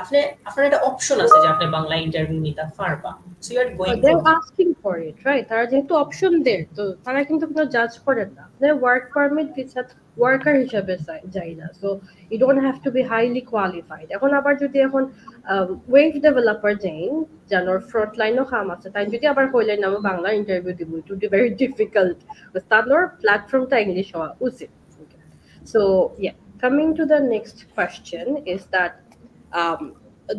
আপনার একটা অপশন আছে যে আপনি বাংলা ইন্টারভিউ নিতে পারবা, so you are going for they're asking for it, right? তারা যেহেতু অপশন দেয়, তো তারা কিন্তু কোনো জাজ করে না। আপনার ওয়ার্ক পারমিট দিচ্ছে ওয়ার্কার হিসাবে যাই না, so you don't have to be highly qualified. এখন আবার যদি এখন ওয়েব ডেভেলপার যেন জানোর ফ্রন্ট লাইনও কাম আছে, তাই যদি আবার কইলেন আমি বাংলা ইন্টারভিউ দিব, it would be very difficult. তাদের প্ল্যাটফর্মটা ইংলিশ হওয়া উচিত। So yeah, coming to the next question is that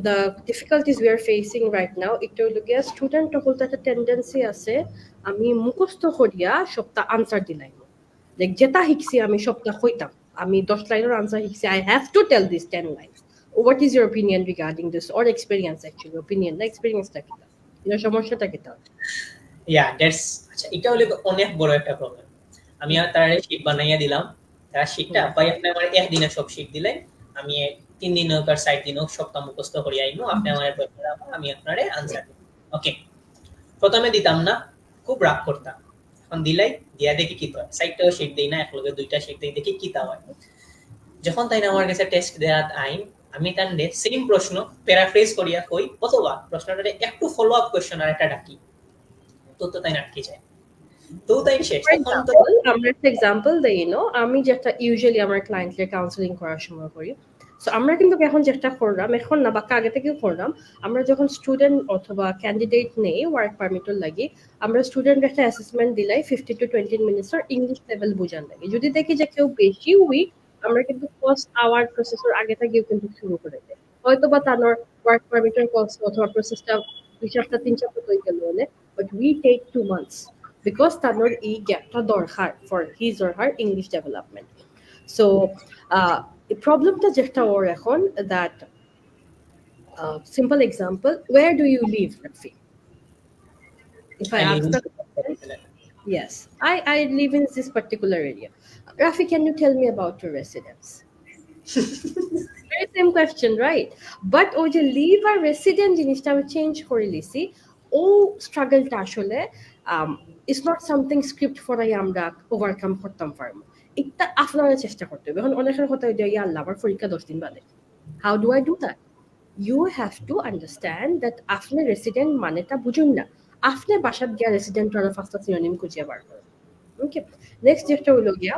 the difficulties we are facing right now, এটা হলো গিয়া স্টুডেন্ট হলতে একটা টেন্ডেন্সি আছে আমি মুখস্থ করিয়া সবটা আনসার দিলাই, লাইক যেটা শিখছি আমি সবটা কইতাম, আমি 10 লাইনের আনসার শিখছি, I have to tell this 10 lines. What is your opinion regarding this, or experience? Actually opinion না এক্সপেরিয়েন্সটা কি, এর সমস্যাটা কি? ইয়া দ্যাটস, আচ্ছা এটা হলো অনেক বড় একটা প্রবলেম। আমি তার শীট বানাইয়া দিলাম, তার শীটটা ভাই আপনি আমার একদিনে সব শীট দিলেন, আমি 3 দিন হোক আর 7 দিন হোক সবটা মুখস্থ করে আইনো, আপনি আমার আমি আপনারে আনসার দিব। ওকে, প্রথমে দিতাম না, খুব রাগ করতাম, এখন দিলাই দিয়া দেখি কি হয়, 6টাও শীট দেই না, একলগে 2টা শীট দেই দেখি কি তা হয়। যখন তাই না আমার কাছে টেস্ট দেয়াত আইন, আমি তার সেম প্রশ্ন প্যারাফ্রেজ করিয়া কই, অথবা প্রশ্নটারে একটু ফলো আপ কোশ্চেন আর একটা ডাকি, তো তাই না আটকে যায়, তো তাই শেষ। তখন তো আমরা একটা এক্সাম্পল দেই, আমি যেটা ইউজুয়ালি আমার ক্লায়েন্টদের কাউন্সেলিং করার সময় করি, সো আমরা কিন্তু এখন যেটা করলাম, এখন না বা আগে থেকেও করলাম, আমরা যখন স্টুডেন্ট অথবা ক্যান্ডিডেট নেই ওয়ার্ক পারমিটর লাগি, আমরা স্টুডেন্ট একটা অ্যাসেসমেন্ট দিলাই 15 to 20 মিনিটসের ইংলিশ লেভেল বোঝার লাগে। যদি দেখি যে কেউ বেশি উইক, আমরা কিন্তু ফার্স্ট আওয়ার প্রসেসর আগে থেকেও কিন্তু শুরু করে দেয়, হয়তো বা তার ওয়ার্ক পারমিটের কোর্স অথবা প্রসেসটা 2-3 সপ্তাহ হয়ে গেল হলে, but we take 2 months because তানোর এই গ্যাপটা দরকার for his or her English development. So প্রবলেমটা যেটা ওর এখন, that simple example, where do you live, Rafi? If I ask the question, yes, I live in this particular area. Rafi, can you tell me about your residence? Very same question, right? But ওই যে leave আর resident জিনিসটা আমি change করে লিছি, ও স্ট্রাগলটা আসলে it's not something script ফরাই আমরা overcome করতাম পারবো, এটা আপনারা চেষ্টা করতে হবে। এখন অনেকের কথা হয়ে যায় আল্লাহ আমার পরীক্ষা 10 দিন বাদে, how do I do that? You have to understand that আপনি রেসিডেন্ট মানেটা বুঝুন না, আপনি বাসাত গিয়া রেসিডেন্ট আর ফার্স্ট সিনোনিম খুঁজে বার করেন। ওকে, নেক্সট যেটা হলো গিয়া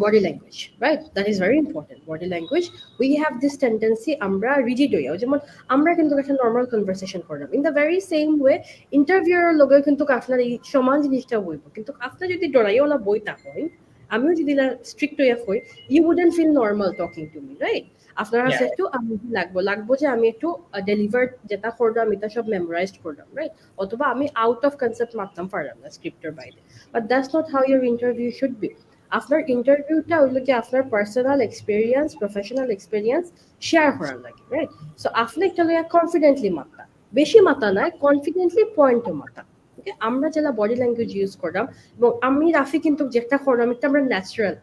body language, right? That is very important. Body language, we have this tendency আমরা rigid হইয়া, যেমন আমরা কিন্তু একটা নর্মাল কনভারসেশন করলাম, in the very same way interviewer লগে কিন্তু আপনার এই সমান জিনিসটা বইব, কিন্তু আপনার যদি ডরাইওয়ালা বই না হয়, আমিও যদি স্ট্রিক্ট হইয়া হই, you wouldn't feel normal talking to me, right? আপনার কাছে একটু আমি লাগবো যে আমি একটু ডেলিভার যেটা করলাম এটা সব মেমোরাইজড করলাম, রাইট? অথবা আমি আউট অফ কনসেপ্ট মারতাম পারলাম না স্ক্রিপ্টের বাইরে, but that's not how your interview should be. আপনার ইন্টারভিউটা হইলো কি আপনার personal experience, professional experience share করার লাগে, রাইট? সো আপনি একটা লইয়া কনফিডেন্টলি মাতা, বেশি মাতা নয়, কনফিডেন্টলি পয়েন্টও মাতা। ওকে, আমরা যারা বডি ল্যাঙ্গুয়েজ ইউজ করলাম, এবং আমি রাফি কিন্তু যেটা করলাম এটা আমরা ন্যাচারাল,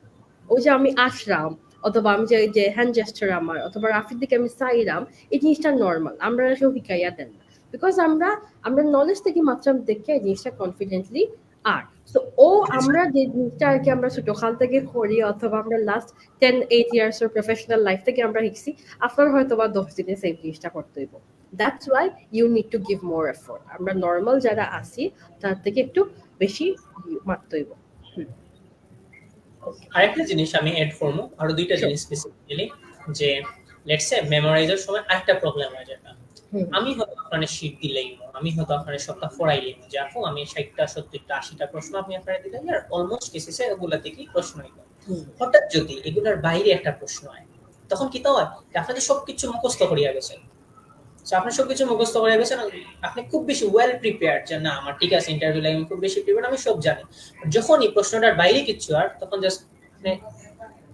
ওই যে আমি আসলাম অথবা আমি যে হ্যান্ড জেস্টার আমার, অথবা রাফির দিকে আমি চাইলাম, এই জিনিসটা নর্মাল, আমরা কেউ শিখাইয়া দেন না, বিকজ আমরা নলেজ থেকে মাত্রা দেখে এই জিনিসটা কনফিডেন্টলি আর। সো আমরা যে জিনিসটা আর কি আমরা ছোটখাল থেকে করি, অথবা আমরা লাস্ট 10-8 years এর প্রফেশনাল লাইফ থেকে আমরা শিখছি, আপনার হয়তো বা 10 দিনে সেম জিনিসটা করতে হইব। That's why you need to give more effort. আমরা নর্মাল যারা আছি তার থেকে একটু বেশি মারতে হইব। আরেকটা জিনিস আমি এড করবো, আরো দুইটা জিনিস স্পেসিফিক্যালি, যে লেটস সে মেমোরাইজার সময় আরেকটা প্রবলেম হয়, যেটা আমি হয়তো আপনার শীট দিলেই, আমি হয়তো আপনার সপ্তাহ পড়াইলেই, যে আপু আমি 60টা 70টা 80টা প্রশ্ন আপনি আপনার দিলেন, আর অলমোস্ট কেসেসে এগুলা থেকেই প্রশ্ন হইল। হঠাৎ যদি এগুলার বাইরে একটা প্রশ্ন হয়, তখন কি তো হয় আপনাদের সবকিছু মুখস্থ করিয়া গেছে, আপনার সবকিছু মুখস্থ করে গেছেন, আপনি খুব বেশি ওয়েল প্রিপেয়ার্ড যে না আমার ঠিক আছে ইন্টারভিউ লাগে, আমি খুব বেশি প্রিপেয়ার্ড, আমি সব জানি। যখন এই প্রশ্নটার বাইরে কিচ্ছু আর, তখন জাস্ট মানে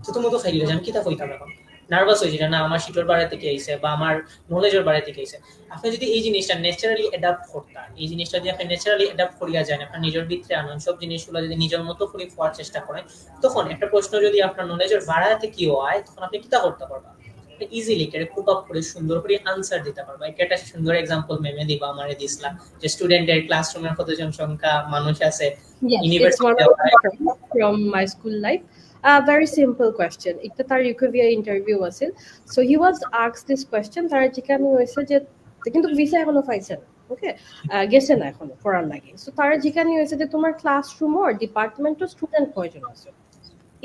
থুতুমতো খাইলে যে আমি কিতা কইতাম, এখন নার্ভাস হয়েছি না আমার শিটোর বাড়ি থেকে আইছে বা আমার নলেজের বাড়ি থেকে আইছে। আপনি যদি এই জিনিসটা ন্যাচারালি অ্যাডাপ্ট করতেন, এই জিনিসটা যদি আপনি ন্যাচারালি অ্যাডাপ্ট করিয়া যান, আপনার নিজের ভিতরে আনন্দ সব জিনিসগুলো যদি নিজের মতো করে পড়ার চেষ্টা করেন, তখন একটা প্রশ্ন যদি আপনার নলেজের বাড়াতে কি হয়, তখন আপনি কিতা করতে পারবেন, ইজিলি এটা কুপ আপ করে সুন্দর করে আনসার দিতে পারবা। একটা সুন্দর এক্সাম্পল মেমে দিবা আমারে দিছলা, যে স্টুডেন্টের ক্লাসরুমের কতজন সংখ্যা মানুষ আছে university from my school life. A very simple question. It's তার ইউকেভিয়া ইন্টারভিউ আছিল, so he was asked this question, তার জিজ্ঞাসা হয়েছে যে কিন্তু ভিসা এখনো পাইছে না, ওকে, গেছে না এখনো পড়ার লাগে। সো তার জিজ্ঞাসা হয়েছে যে তোমার ক্লাসরুম আর ডিপার্টমেন্ট স্টুডেন্ট কয়জন আছে।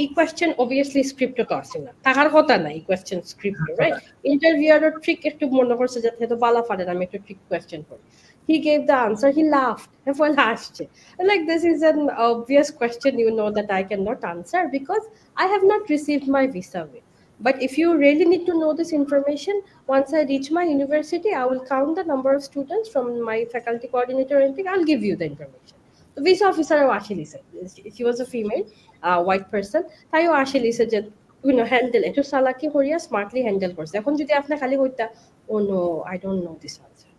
এই কোয়েশ্চেন অবভিয়াসলি স্ক্রিপ্টে তো আসে না, থাকার কথা না এই কোয়েশ্চেন স্ক্রিপ্টে, রাইট? ইন্টারভিউয়ারের ট্রিক একটু মনে করছে যে তো বালা ফাড়েন আমি একটু ট্রিক কোয়েশ্চেন করি। He gave the answer, he laughed, everyone laughed. Like, this is an obvious question, you know, that I cannot answer because I have not received my visa with. But if you really need to know this information, once I reach my university, I will count the number of students from my faculty coordinator and thing, I'll give you the information. The visa officer actually said, she was a female, white person, তাইও আসলে যে handle একটু সালাকি করিয়া smartly handle করছে। এখন যদি আপনি খালি হইতা oh no I don't know this answer,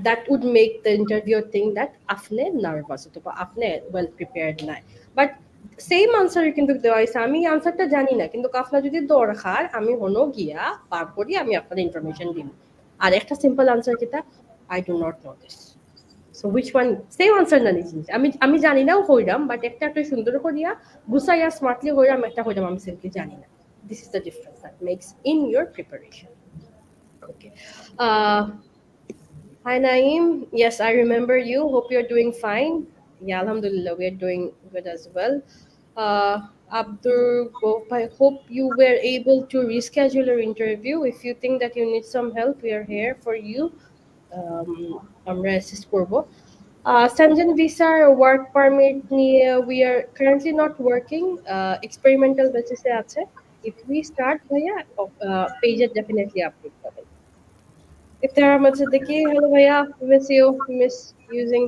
that would make the interviewer think that আপনি নার্ভাস অথবা আপনি ওয়েল প্রিপেয়ার্ড নাই। বাট সেম আনসার কিন্তু দেওয়া হয়েছে, আমি আনসারটা জানি না কিন্তু আপনার যদি দরকার আমি হনো গিয়া পার করি আমি আপনার ইনফরমেশন দিব। আর একটা সিম্পল আনসার যেটা I do not know this. So which one same answer না জিনিস আমি জানি নাও হইরাম, বাট একটা সুন্দর করিয়া গুছাইয়া স্মার্টলি হইরাম, একটা হইরাম আমি সিম্পলি জানি না। This is the difference that makes in your preparation. Okay, hi Naeem, yes I remember you, hope you're doing fine. Yeah, alhamdulillah, we're doing good as well. Abdur, I hope you were able to reschedule your interview. If you think that you need some help, we are here for you. আমরা assist করব। Sanjan visa work permit নিয়ে we are currently not working, experimental basis এ আছে। If we start ভাইয়া page definitely update পাবেন। If there are Siddiqui, hello bhaiya, miss you, miss using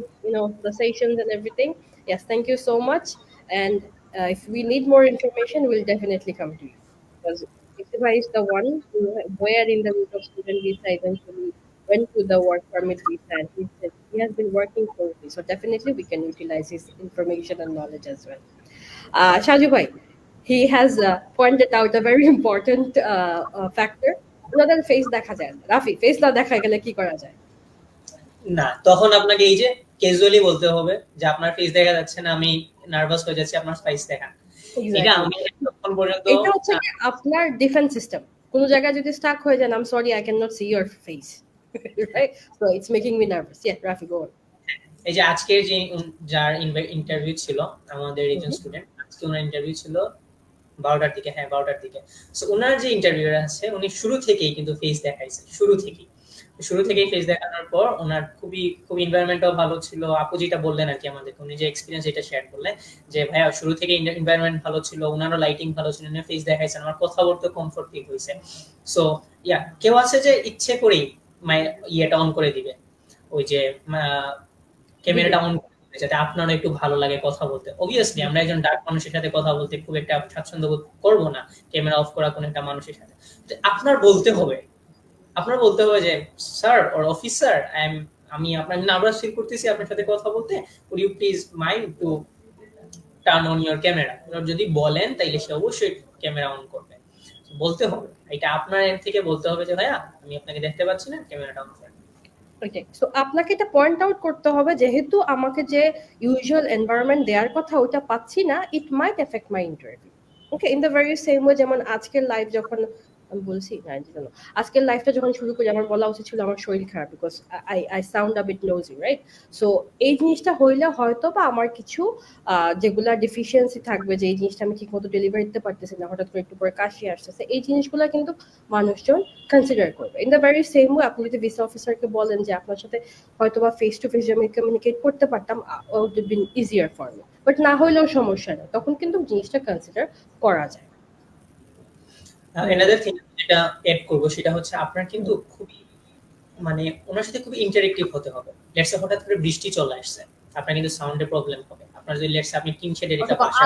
the sessions and everything. Yes, thank you so much. And if we need more information, we'll definitely come to you. Because Iftiba is the one who, where in the route of student visa eventually went to the work permit visa, and he has been working closely. So definitely we can utilize his information and knowledge as well. Shaju bhai, he has pointed out a very important factor. ওনাদের face দেখা যায় না। Rafi, face না দেখা গেলে কি করা যায়? না, তখন আপনাকে এই যে ক্যাজুয়ালি বলতে হবে যে আপনার ফেস দেখা যাচ্ছে না, আমি নার্ভাস হয়ে যাচ্ছি, আপনার ফেস দেখান। এটা আমি তখন পর্যন্ত এটা হচ্ছে কি আপনার ডিফেন্স সিস্টেম। কোন জায়গায় যদি স্টাক হয়ে যায়, I am sorry I can not C your face, right? So it's making me nervous. Yeah, Rafi go on. এই যে আজকের যে যার ইন্টারভিউ ছিল আমাদের একজন স্টুডেন্ট, আজকে ওনার ইন্টারভিউ ছিল 12টার দিকে, হ্যাঁ 12টার দিকে। সো ওনার যে ইন্টারভিউয়ার আছে উনি শুরু থেকেই কিন্তু ফেস দেখাইছে, শুরু থেকেই ফেস দেখানোর পর ওনার খুব এনভায়রনমেন্টও ভালো ছিল। আপু যেটা বললেন আর কি আমাদের, উনি যে এক্সপিরিয়েন্স এটা শেয়ার করলেন যে ভাইয়া শুরু থেকে এনভায়রনমেন্ট ভালো ছিল, ওনারও লাইটিং ভালো ছিল, উনি ফেস দেখাইছেন, আমার কথা বলতে কমফর্ট ফিল হয়েছে। সো ইয়া, কেউ আছে যে ইচ্ছে করেই ইয়েটা অন করে দিবে, ওই যে ক্যামেরাটা অন যাতে আপনারও একটু ভালো লাগে কথা বলতে। অবভিয়াসলি আমরা একজন ডার্ক মানুষের সাথে কথা বলতে খুব একটা স্বাচ্ছন্দ্য বোধ করবো না ক্যামেরা অফ করা কোন একটা মানুষের সাথে। আপনার বলতে হবে যে স্যার অর অফিসার, আমি আপনার নার্ভাস ফিল করতেছি আপনার সাথে কথা বলতে, would you please mind to turn on your camera. যদি বলেন তাইলে সে অবশ্যই ক্যামেরা অন করবে, বলতে হবে। এটা আপনার এন্ড থেকে বলতে হবে যে ভাইয়া আমি আপনাকে দেখতে পাচ্ছি না, ক্যামেরাটা অন করেন। ওকে, সো আপনাকে এটা পয়েন্ট আউট করতে হবে যেহেতু আমাকে যে ইউজুয়াল এনভায়রনমেন্ট দেওয়ার কথা ওটা পাচ্ছি না, it might affect my interview. Okay, in the very same way যেমন আজকের লাইভ যখন আমি বলছি না জানো, আজকের লাইফটা যখন শুরু করি আমার বলা উচিত ছিল আমার শরীর খারাপ, because I sound a bit nosy, right? So এই জিনিসটা হইলে হয়তো বা আমার কিছু যেগুলা ডিফিসিয়েন্সি থাকবে, যে এই জিনিসটা আমি ঠিক মতো ডেলিভারি দিতে পারতেছি না, হঠাৎ করে একটু পরে কাশি আসতেছে, এই জিনিসগুলো কিন্তু মানুষজন কনসিডার করবে। In the very same way আপনি যদি ভিসা অফিসারকে বলেন যে আপনার সাথে হয়তো বা ফেস টু ফেস আমি কমিউনিকেট করতে পারতাম, would been easier for me, but না হইলেও সমস্যা নেই, তখন কিন্তু জিনিসটা কনসিডার করা যায়। another thing যেটা এড করব সেটা হচ্ছে আপনার কিন্তু খুবই মানে ওনার সাথে খুব ইন্টারেক্টিভ হতে হবে। লেটস সে হঠাৎ করে বৃষ্টি চলে আসছে, আপনার কিন্তু সাউন্ডে প্রবলেম হবে। আপনার যদি লেটস আপনি টিন শেডের একটা বাসা,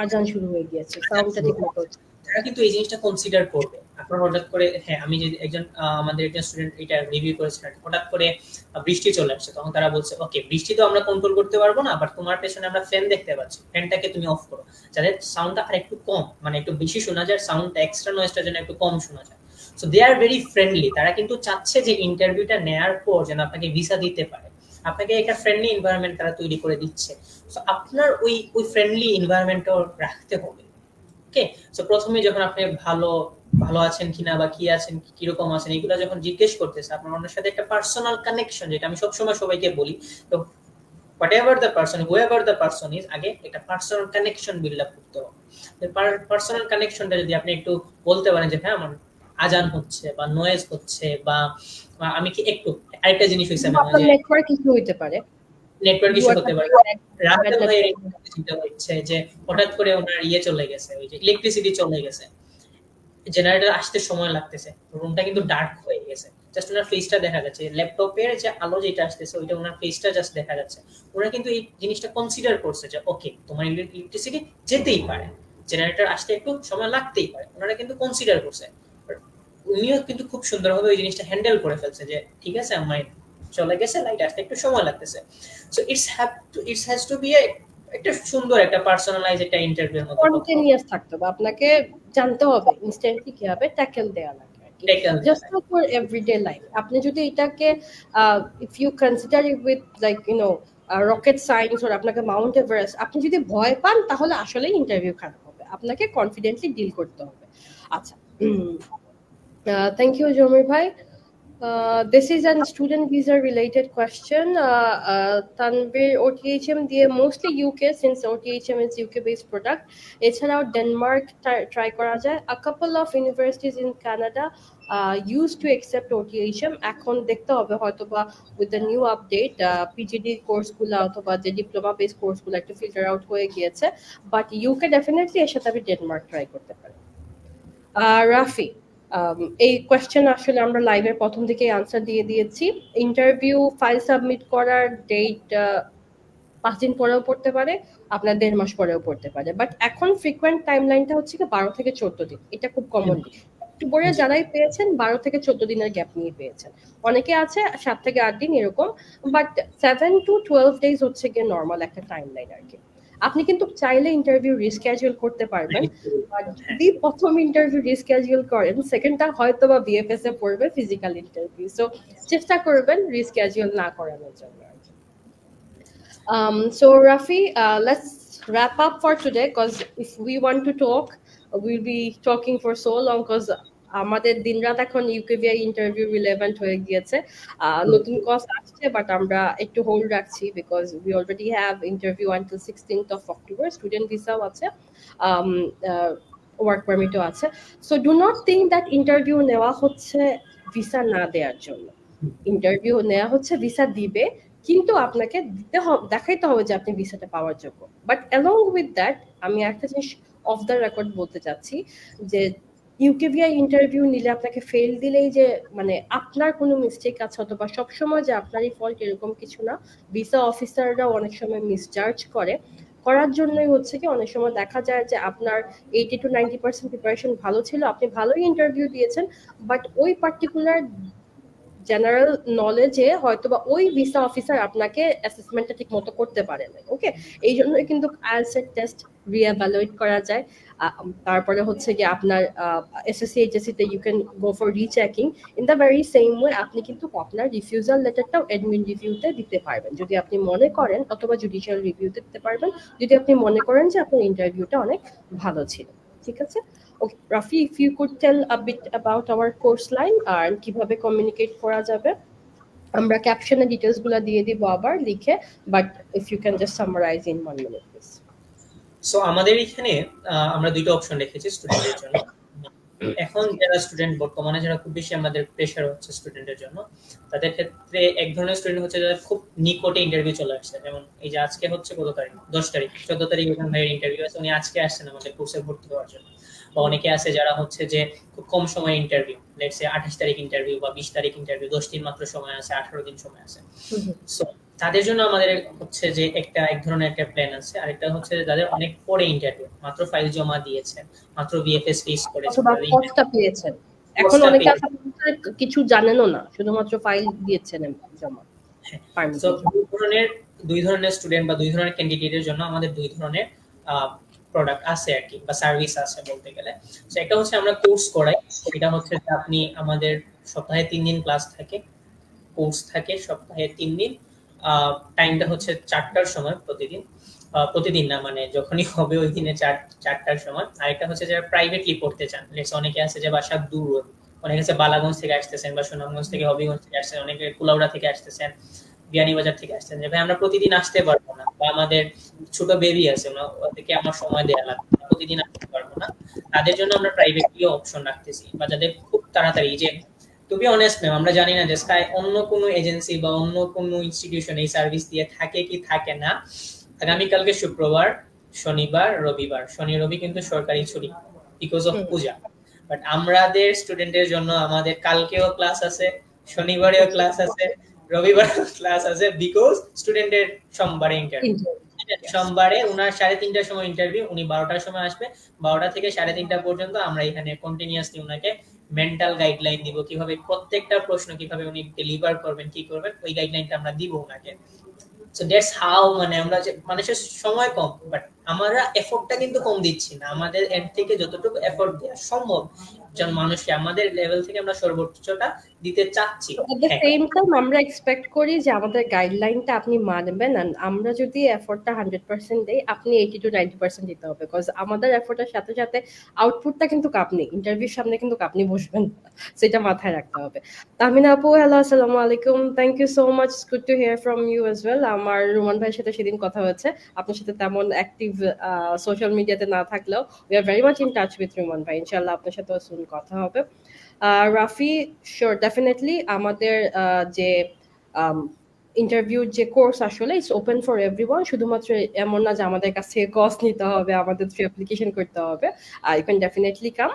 আজান শুরু হয়ে গিয়েছে, সাউন্ডটা ঠিক মতো হচ্ছে, তারা কিন্তু এই জিনিসটা কনসিডার করবে। আপনার হঠাৎ করে, হ্যাঁ আমি যে একজন আমাদের একজন স্টুডেন্ট এটা রিভিউ করেছিলেন, হঠাৎ করে বৃষ্টি চলে আসছে, তখন তারা বলছে ওকে বৃষ্টি তো আমরা কন্ট্রোল করতে পারবো না, বাট তোমার পেছনে আমরা ফ্যান দেখতে পাচ্ছি, ফ্যানটাকে তুমি অফ করো, যাতে সাউন্ডটা আর একটু কম, মানে একটু বেশি শোনা যায়, সাউন্ডটা এক্সট্রা নয়েজটা যেন একটু কম শোনা যায়। So they are very friendly, তারা কিন্তু চাচ্ছে যে ইন্টারভিউটা নেয়ার পর যেন আপনাকে ভিসা দিতে পারে। আপনাকে একটা ফ্রেন্ডলি এনভায়রনমেন্ট তারা তৈরি করে দিচ্ছে। সো আপনার ওই ফ্রেন্ডলি এনভায়রনমেন্টও রাখতে হবে। ওকে, সো প্রথমে যখন আপনি ভালো আছেন কিনা বা কি আছেন কিরকম আছেন এগুলো যখন জিজ্ঞেস করতেছে, আপনার ওনার সাথে একটা পার্সোনাল কানেকশন, যেটা আমি সবসময় সবাইকে বলি, তো whatever the person, whoever the person is, আগে একটা পার্সোনাল কানেকশন বিল্ড আপ করতে হবে। পার্সোনাল কানেকশনটা যদি আপনি একটু বলতে পারেন যে হ্যাঁ আমার আজান হচ্ছে বা নয়েজ হচ্ছে বা আমি কি একটু আরেকটা জিনিস হয়েছে আপনার যে নেটওয়ার্ক ইস্যু হইতে পারে, নেটওয়ার্ক ইস্যু হতে পারে। ব্যাড রাতের ভাইয়ের নেটওয়ার্ক। চিন্তা হচ্ছে যে হঠাৎ করে ওনার চলে গেছে, ওই যে ইলেকট্রিসিটি চলে গেছে, জেনারেটর আসতে সময় লাগতেছে, রুমটা কিন্তু ডার্ক হয়ে গেছে, জাস্ট ওনার ফেসটা দেখা যাচ্ছে, ল্যাপটপের যে আলো যেটা আসতেছে ওইটা ওনার ফেসটা জাস্ট দেখা যাচ্ছে। ওরা কিন্তু এই জিনিসটা কনসিডার করছে যে ওকে তোমার ইলেকট্রিসিটি যেতেই পারে, জেনারেটর আসতে একটু সময় লাগতেই পারে, ওনারা কিন্তু কনসিডার করছে। উনিও কিন্তু খুব সুন্দরভাবে ওই জিনিসটা হ্যান্ডেল করে ফেলছে যে ঠিক আছে আমার চলে গেছে, লাইট আসতে একটু সময় লাগতেছে। So it's has to be একটা সুন্দর একটা পার্সোনালাইজ একটা ইন্টারভিউর মতো কন্টিনিউয়াস থাকতে হবে, আপনাকে জানতে হবে ইনস্ট্যান্টলি কিভাবে ট্যাকেল দেওয়া লাগে আর কি, জাস্ট ফর এভরিডে লাইফ। আপনি যদি এটাকে if you consider it with like rocket science or আপনাকে মাউন্ট এভারেস্ট, আপনি যদি ভয় পান তাহলে আসলে ইন্টারভিউ খারাপ হবে, আপনাকে কনফিডেন্টলি ডিল করতে হবে। আচ্ছা, থ্যাংক ইউ জমির ভাই। This is a student visa related question. Tanvir, OTHM দিয়ে mostly UK, since OTHM is UK based product. এছাড়াও ডেনমার্ক try করা যায়. A couple of universities in Canada used to accept OTHM. এখন দেখতে হবে হয়তোবা with the new update PGD course গুলো অথবা যে diploma based course গুলো একটু filter out হয়ে গিয়েছে, but UK definitely এর সাথে আমি ডেনমার্ক try করতে পারি। রাফি, এই কোয়েশ্চেন আসলে আমরা লাইভের প্রথম দিকেই আনসার দিয়ে দিয়েছি। ইন্টারভিউ ফাইল সাবমিট করার ডেট 5 দিন পরেও পড়তে পারে, আপনার 1.5 মাস পরেও পড়তে পারে, বাট এখন ফ্রিকোয়েন্ট টাইমলাইনটা হচ্ছে কি 12 থেকে 14 দিন, এটা খুব কমনলি অক্টোবরে যারাই পেয়েছেন 12 থেকে 14 দিনের গ্যাপ নিয়ে পেয়েছেন। অনেকে আছে 7 থেকে 8 দিন এরকম, বাট 7 to 12 ডেজ হচ্ছে গিয়ে নর্মাল একটা টাইমলাইন আর কি। আপনি কিন্তু চাইলে ইন্টারভিউ রিস্কেডিউল করতে পারবেন, বাট যদি প্রথম ইন্টারভিউ রিস্কেডিউল করেন সেকেন্ডটা হয়তো বা বিএফএস এ পড়বে ফিজিক্যাল ইন্টারভিউ, সো চেষ্টা করবেন রিস্কেডিউল না করানোর জন্য। So Rafi, let's wrap up for today, because if we want to talk, we'll be talking for so long, because আমাদের দিনরাত এখন ইউকেভিআই ইন্টারভিউ রিলেভেন্ট হয়ে গিয়েছে। নতুন কজ আসছে, বাট আমরা একটু হোল্ড রাখছি because we already have interview until 16th of October, student ভিসাও আছে, ওয়ার্ক পারমিটও আছে। So do not think that interview নেওয়া হচ্ছে ভিসা না দেওয়ার জন্য, ইন্টারভিউ নেওয়া হচ্ছে ভিসা দিবে, কিন্তু আপনাকে দেখাইতে হবে যে আপনি ভিসাটা পাওয়ার যোগ্য। বাট অ্যালং উইথ দ্যাট আমি একটা জিনিস অফ দ্য রেকর্ড বলতে চাচ্ছি, যে ইউকেভিআই ইন্টারভিউ নিলে আপনাকে ফেল দিলেই যে মানে আপনার কোনো মিস্টেক আছে অথবা সবসময় যে আপনারই ফল্ট এরকম কিছু না। ভিসা অফিসাররাও অনেক সময় মিসজাজ করার জন্যই হচ্ছে কি অনেক সময় দেখা যায় যে আপনার 80 to 90% প্রিপারেশন ভালো ছিল, আপনি ভালোই ইন্টারভিউ দিয়েছেন, বাট ওই পার্টিকুলার জেনারেল নলেজে হয়তোবা ওই ভিসা অফিসার আপনাকে অ্যাসেসমেন্টটা ঠিক মতো করতে পারে না। ওকে, এই জন্যই কিন্তু আইএলটিএস এর টেস্ট রিএভালুয়েট করা যায়। তারপরে হচ্ছে কি আপনার SSC HSC you can go for rechecking. In the very same way আপনি কিন্তু আপনার রিফিউজাল লেটারটাও অ্যাডমিন রিভিউতে দিতে পারবেন যদি আপনি মনে করেন, অথবা জুডিশিয়াল রিভিউতে দিতে পারবেন যদি আপনি মনে করেন যে আপনার ইন্টারভিউটা অনেক ভালো ছিল। ঠিক আছে? Okay, Rafi, if you could tell a bit about our course line and কিভাবে communicate করা যাবে, আমরা ক্যাপশনে ডিটেইলস গুলো দিয়ে দিব আবার লিখে, but if you can just summarize in 1 minute please. So আমাদের এখানে আমরা দুইটা অপশন রেখেছি স্টুডেন্টদের জন্য। এখন যারা স্টুডেন্ট বর্তমানে যারা খুব বেশি আমাদের প্রেশার হচ্ছে স্টুডেন্টের জন্য, তাদের ক্ষেত্রে এক ধরনের স্টুডেন্ট হচ্ছে যারা খুব নিকটে ইন্টারভিউ চলে আসছে, যেমন এই যে আজকে হচ্ছে কত তারিখ, 10 তারিখ, 14 তারিখ ওখান ভাইয়ের ইন্টারভিউ আছে, উনি আজকে আসছেন আমাদের কোর্সে ভর্তি হওয়ার জন্য। বা অনেকে আছে যারা হচ্ছে যে খুব কম সময় ইন্টারভিউ, লেটস সে 28 তারিখ ইন্টারভিউ বা 20 তারিখ ইন্টারভিউ, 10 দিন মাত্র সময় আছে, 18 দিন সময় আছে। সো তাদের জন্য আমাদের হচ্ছে যে এক ধরনের একটা প্ল্যান আছে, আরেকটা হচ্ছে যাদের অনেক পরে ইন্টারভিউ, মাত্র ফাইল জমা দিয়েছেন, মাত্র বিএফএস ফেস করেছেন, অথবা কষ্টটা পেয়েছেন, এখন অনেকে কিছু জানেনও না, শুধুমাত্র ফাইল দিয়েছেন জমা। সো দুই ধরনের স্টুডেন্ট বা দুই ধরনের ক্যান্ডিডেটের জন্য আমাদের দুই ধরনের প্রোডাক্ট আছে আর কি, বা সার্ভিস আছে বলতে গেলে। সো একটা হচ্ছে আমরা কোর্স করাই, এটা হচ্ছে যে আপনি আমাদের সপ্তাহে 3 দিন ক্লাস থাকে, কোর্স থাকে সপ্তাহে 3 দিন, টাইমটা হচ্ছে 4টার সময় প্রতিদিন। প্রতিদিন না, মানে যখনই হবে ওই দিনে 4টার সময়। আরেকটা হচ্ছে যারা প্রাইভেটলি পড়তে চান, অনেকে আছে যে বাসা দূর, অনেকে আছে বালাগঞ্জ থেকে আসতেছেন বা সুনামগঞ্জ থেকে হবিগঞ্জ থেকে আসতেছেন, অনেকে কুলাউড়া থেকে আসতেছেন, বিয়ানীবাজার থেকে আসতেছেন, যে ভাই আমরা প্রতিদিন আসতে পারবো না, বা আমাদের ছোট বেবি আছে, ওদেরকে আমার সময় দেওয়া লাগবে, প্রতিদিন আসতে পারবো না, তাদের জন্য আমরা প্রাইভেটলি অপশন রাখতেছি। বা যাদের খুব তাড়াতাড়ি, যে টু বি অনেস্ট ম্যাম, আমরা জানি না যে স্কাই অন্য কোনো এজেন্সি বা অন্য কোনো ইনস্টিটিউশন এই সার্ভিস দিয়ে থাকে কি থাকে না। আগামীকালকে শুক্রবার, শনিবার, রবিবার, শনি রবি কিন্তু সরকারি ছুটি বিকজ অফ পূজা। বাট আমাদের স্টুডেন্টের জন্য আমাদের কালকেও ক্লাস আছে, শনিবারেও ক্লাস আছে, রবিবারেও ক্লাস আছে, বিকজ স্টুডেন্টের সোমবারে ইন্টারভিউ। সোমবারে উনার 3:30টার সময় ইন্টারভিউ, উনি 12টার সময় আসবে, 12টা থেকে 3:30টা পর্যন্ত আমরা এখানে কন্টিনিউয়াসলি উনাকে মেন্টাল গাইডলাইন দিব, কিভাবে প্রত্যেকটা প্রশ্ন কিভাবে উনি ডেলিভার করবেন, কি করবেন, ওই গাইডলাইনটা আমরা দিব উনাকে। সো দ্যাটস হাউ, মানে আমরা যে মানুষের সময় কম, বাট আমরা এফোর্টটা কিন্তু কম দিচ্ছি না, আমাদের এর থেকে যতটুকু এফোর্ট দেওয়া সম্ভব একজন মানুষকে আমাদের লেভেল থেকে আমরা সর্বোচ্চটা দিতে চাচ্ছি। এট দ্য সেম টাইম আমরা এক্সপেক্ট করি যে আমাদের গাইডলাইনটা আপনি মানবেন, আর আমরা যদি এফোর্টটা 100% দেই, আপনি 80 to 90% দিতে হবে, বিকজ আমাদের এফোর্টের সাথে সাথে আউটপুটটা কিন্তু আপনি ইন্টারভিউর সামনে কিন্তু আপনি বসবেন, সেটা মাথায় রাখতে হবে। তাহমিনা আপু, হ্যালো, আসসালামু আলাইকুম, thank you so much, good to hear from you as well. আমার রুমান ভাইয়ের সাথে সেদিন কথা হয়েছে, আপনার সাথে তেমন অ্যাক্টিভ সোশ্যাল মিডিয়াতে না থাকলেও we are very much in touch with Ruman ভাই, ইনশাআল্লাহ আপনার সাথেও সুন কথা হবে। রাফি, শিওর, ডেফিনেটলি আমাদের যে ইন্টারভিউ যে কোর্স আসলে ইটস ওপেন ফর এভরিওয়ান, শুধুমাত্র এমন না যে আমাদের কাছে কস্ট নিতে হবে, আমাদের থ্রু অ্যাপ্লিকেশন করতে হবে, you can definitely come,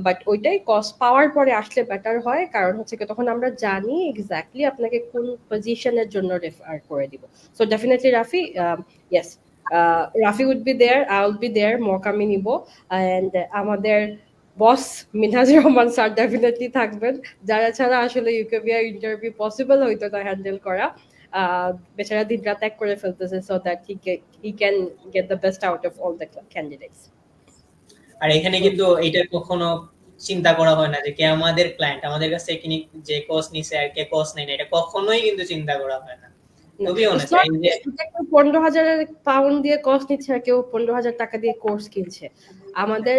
but ওইটাই কস্ট পাওয়ার পরে আসলে বেটার হয়, কারণ হচ্ছে কি তখন আমরা জানি এক্স্যাক্টলি আপনাকে কোন পজিশনের জন্য রেফার করে দিব। So definitely Rafi, yes, Rafi would be there, I will be there, mock আমি নিব, অ্যান্ড আমাদের boss Minhajur Rahman sir definitely থাকবেন, যারা ছাড়া আসলে ইউকেবিআর ইন্টারভিউ পসিবল হইতো না হ্যান্ডেল করা। বেচারা দিন রাত এক করে ফেলতেছে, so that he can get the best out of all the candidates. আর এখানে কিন্তু এইটা কখনো চিন্তা করা হয় না যে কে আমাদের ক্লায়েন্ট, আমাদের কাছে যে কোর্স নিছে আর কে কোর্স নেই না, এটা কখনোই কিন্তু চিন্তা করা হয় না। খুবই অনেস্ট, এই যে 15,000 পাউন্ড দিয়ে কোর্স নিচ্ছে আর কেউ 15,000 টাকা দিয়ে কোর্স কিনছে। আমাদের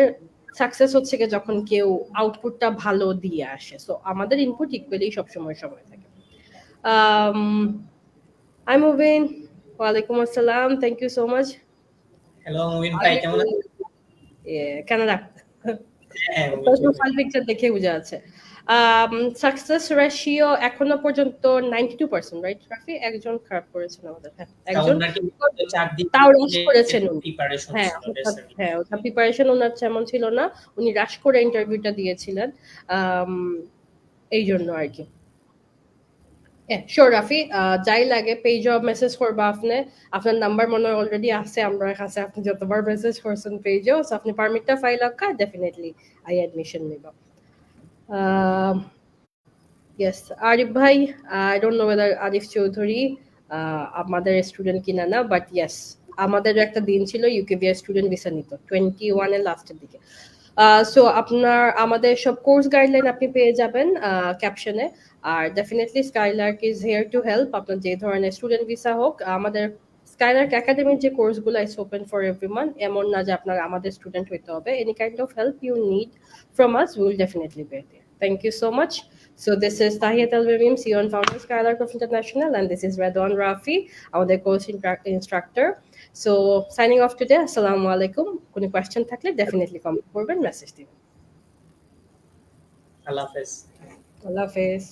সাকসেস হচ্ছে কি যখন কেউ আউটপুটটা ভালো দিয়ে আসে, সো আমাদের ইনপুট ইকুয়ালি সবসময় সময় থাকে। আই মুবিন, ওয়ালাইকুম আসসালাম, thank you so much. Hello Mubin ভাই, কেমন আছেন? কানাডা, প্রোফাইল পিকচার দেখে বোঝা যাচ্ছে। সাকসেস রেশিও এখনো পর্যন্ত 92%, রাইট রাফি? একজন খারাপ করেছেন আমাদের, হ্যাঁ একজন, তাও রাশ করেছেন উনি, হ্যাঁ ওটা প্রিপারেশন ওনার তেমন ছিল না, উনি রাশ করে ইন্টারভিউটা দিয়েছিলেন, এই জন্য আর কি। শিওর রাফি, যাই লাগে পেজে মেসেজ করবা, আপনার নাম্বার মনে হয় অলরেডি আছে আমার কাছে, আপনি যতবার মেসেজ করছেন পেজেও, সো আপনি পারমিটটা ফাইল রাখা, ডেফিনেটলি আই অ্যাডমিশন নিব। ইয়েস আরিফ ভাই, I don't know whether Arif Chowdhury আমাদের স্টুডেন্ট কিনা না, বাট ইয়েস আমাদের একটা দিন ছিল ইউকেবিআর স্টুডেন্ট ভিসা নিত 21 এর লাস্টের দিকে। সো আপনার আমাদের সব কোর্স গাইডলাইন আপনি পেয়ে যাবেন ক্যাপশনে, আর definitely Skylark is here to help, আপনার যে ধরনের স্টুডেন্ট ভিসা হোক। আমাদের স্কাইলার্ক একাডেমির যে কোর্সগুলো ইজ ওপেন ফর এভরিওয়ান, এমন না যে আপনার আমাদের স্টুডেন্ট হইতে হবে, any kind of help you need from us, we will definitely be there. Thank you so much. So this is Tahiyat Al-Wimim, CEO and founder of Skylark of International, and this is Redwan Rafi, our course instructor. So signing off today. Assalamu alaikum. Any question থাকলে definitely comment করবেন, message দিবেন। আল্লাহ হাফেজ। আল্লাহ হাফেজ।